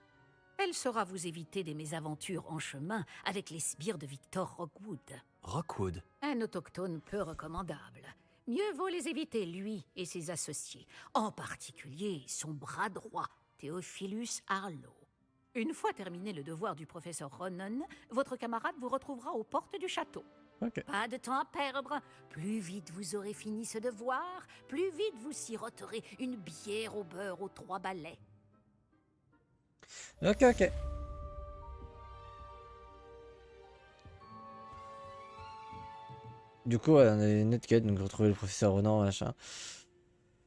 Elle saura vous éviter des mésaventures en chemin avec les sbires de Victor Rockwood. Rockwood? Un autochtone peu recommandable. Mieux vaut les éviter, lui et ses associés. En particulier son bras droit, Theophilus Harlow. Une fois terminé le devoir du professeur Ronen, votre camarade vous retrouvera aux portes du château. Okay. Pas de temps à perdre. Plus vite vous aurez fini ce devoir, plus vite vous siroterez une bière au beurre aux 3 balais. Ok. Du coup, on a une autre quête, donc retrouver le professeur Ronan, machin.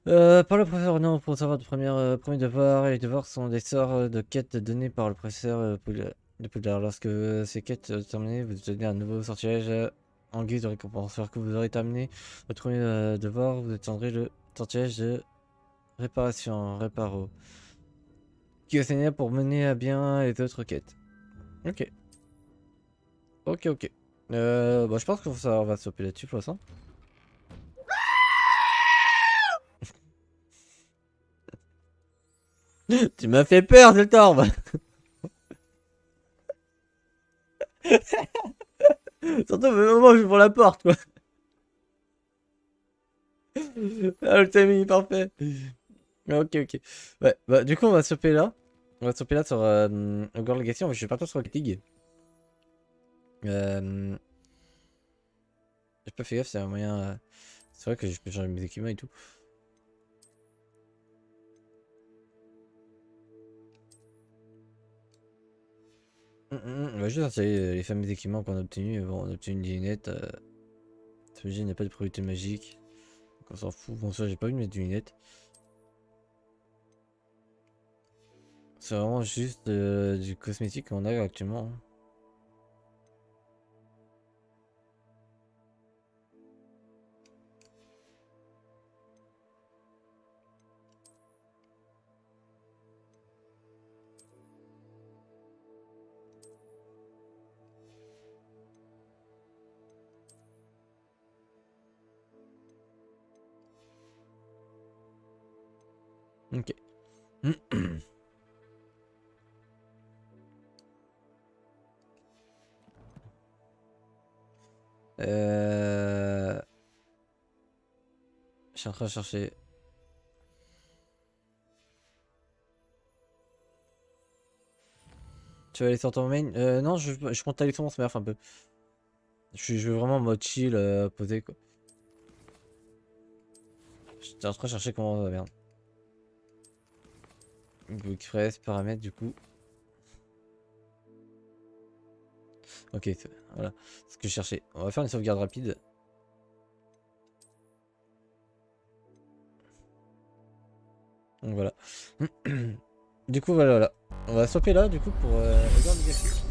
Par le professeur Ronan, pour savoir de premier devoir, et les devoirs sont des sorts de quêtes donnés par le professeur de Poudlard. Lorsque ces quêtes sont terminées, vous obtenez un nouveau sortilège en guise de récompense. Lorsque vous aurez terminé votre premier devoir, vous obtiendrez le sortilège de réparation, Réparo, qui est assigné pour mener à bien les autres quêtes. Ok. Bon, je pense que ça on va stopper là-dessus pour l'instant. Tu m'as fait peur, Deltorbe. Surtout au moment où j'ouvre la porte, quoi. Ah, le timing parfait. Ok. Ouais, bah du coup on va stopper là. On va stopper là sur Hogwarts Legacy. Je vais partir sur Rocket League. J'ai pas fait gaffe, c'est un moyen. C'est vrai que je peux changer mes équipements et tout. On va juste installer les fameux équipements qu'on a obtenus. Bon, on a obtenu une lunette. Il n'y a pas de priorité magique. Donc on s'en fout. Bon, ça, j'ai pas vu de mettre de lunettes. C'est vraiment juste du cosmétique qu'on a actuellement. Ok. Je suis en train de chercher. Tu vas aller sur ton main? Non, je compte aller sur mon smurf un peu. Je veux vraiment en mode chill, posé quoi. J'étais en train de chercher comment... merde. Bookpress, paramètres du coup. Ok, voilà. C'est ce que je cherchais. On va faire une sauvegarde rapide. Donc voilà. Du coup, voilà. On va stopper là, du coup, pour Hogwarts Legacy.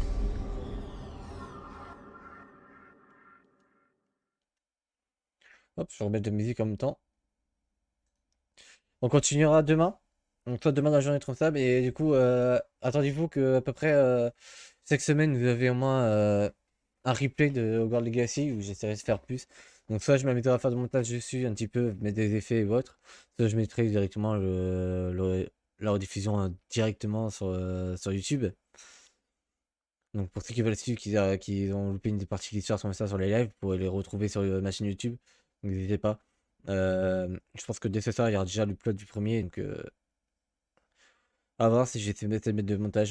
Hop, je vais remettre de musique en même temps. On continuera demain. Donc soit demain dans la journée comme ça, mais du coup, attendez-vous que à peu près chaque semaine, vous avez au moins un replay de Hogwarts Legacy où j'essaierai de faire plus. Donc soit je m'amuserai à faire du montage dessus un petit peu, mettre des effets et autres, soit je mettrai directement la rediffusion directement sur YouTube. Donc pour ceux qui veulent suivre, qui ont loupé une des parties de l'histoire comme ça sur les lives, vous pourrez les retrouver sur ma chaîne YouTube. Donc n'hésitez pas. Je pense que dès ce soir, il y aura déjà le plot du premier. Donc à voir si j'essaie de mettre de montage.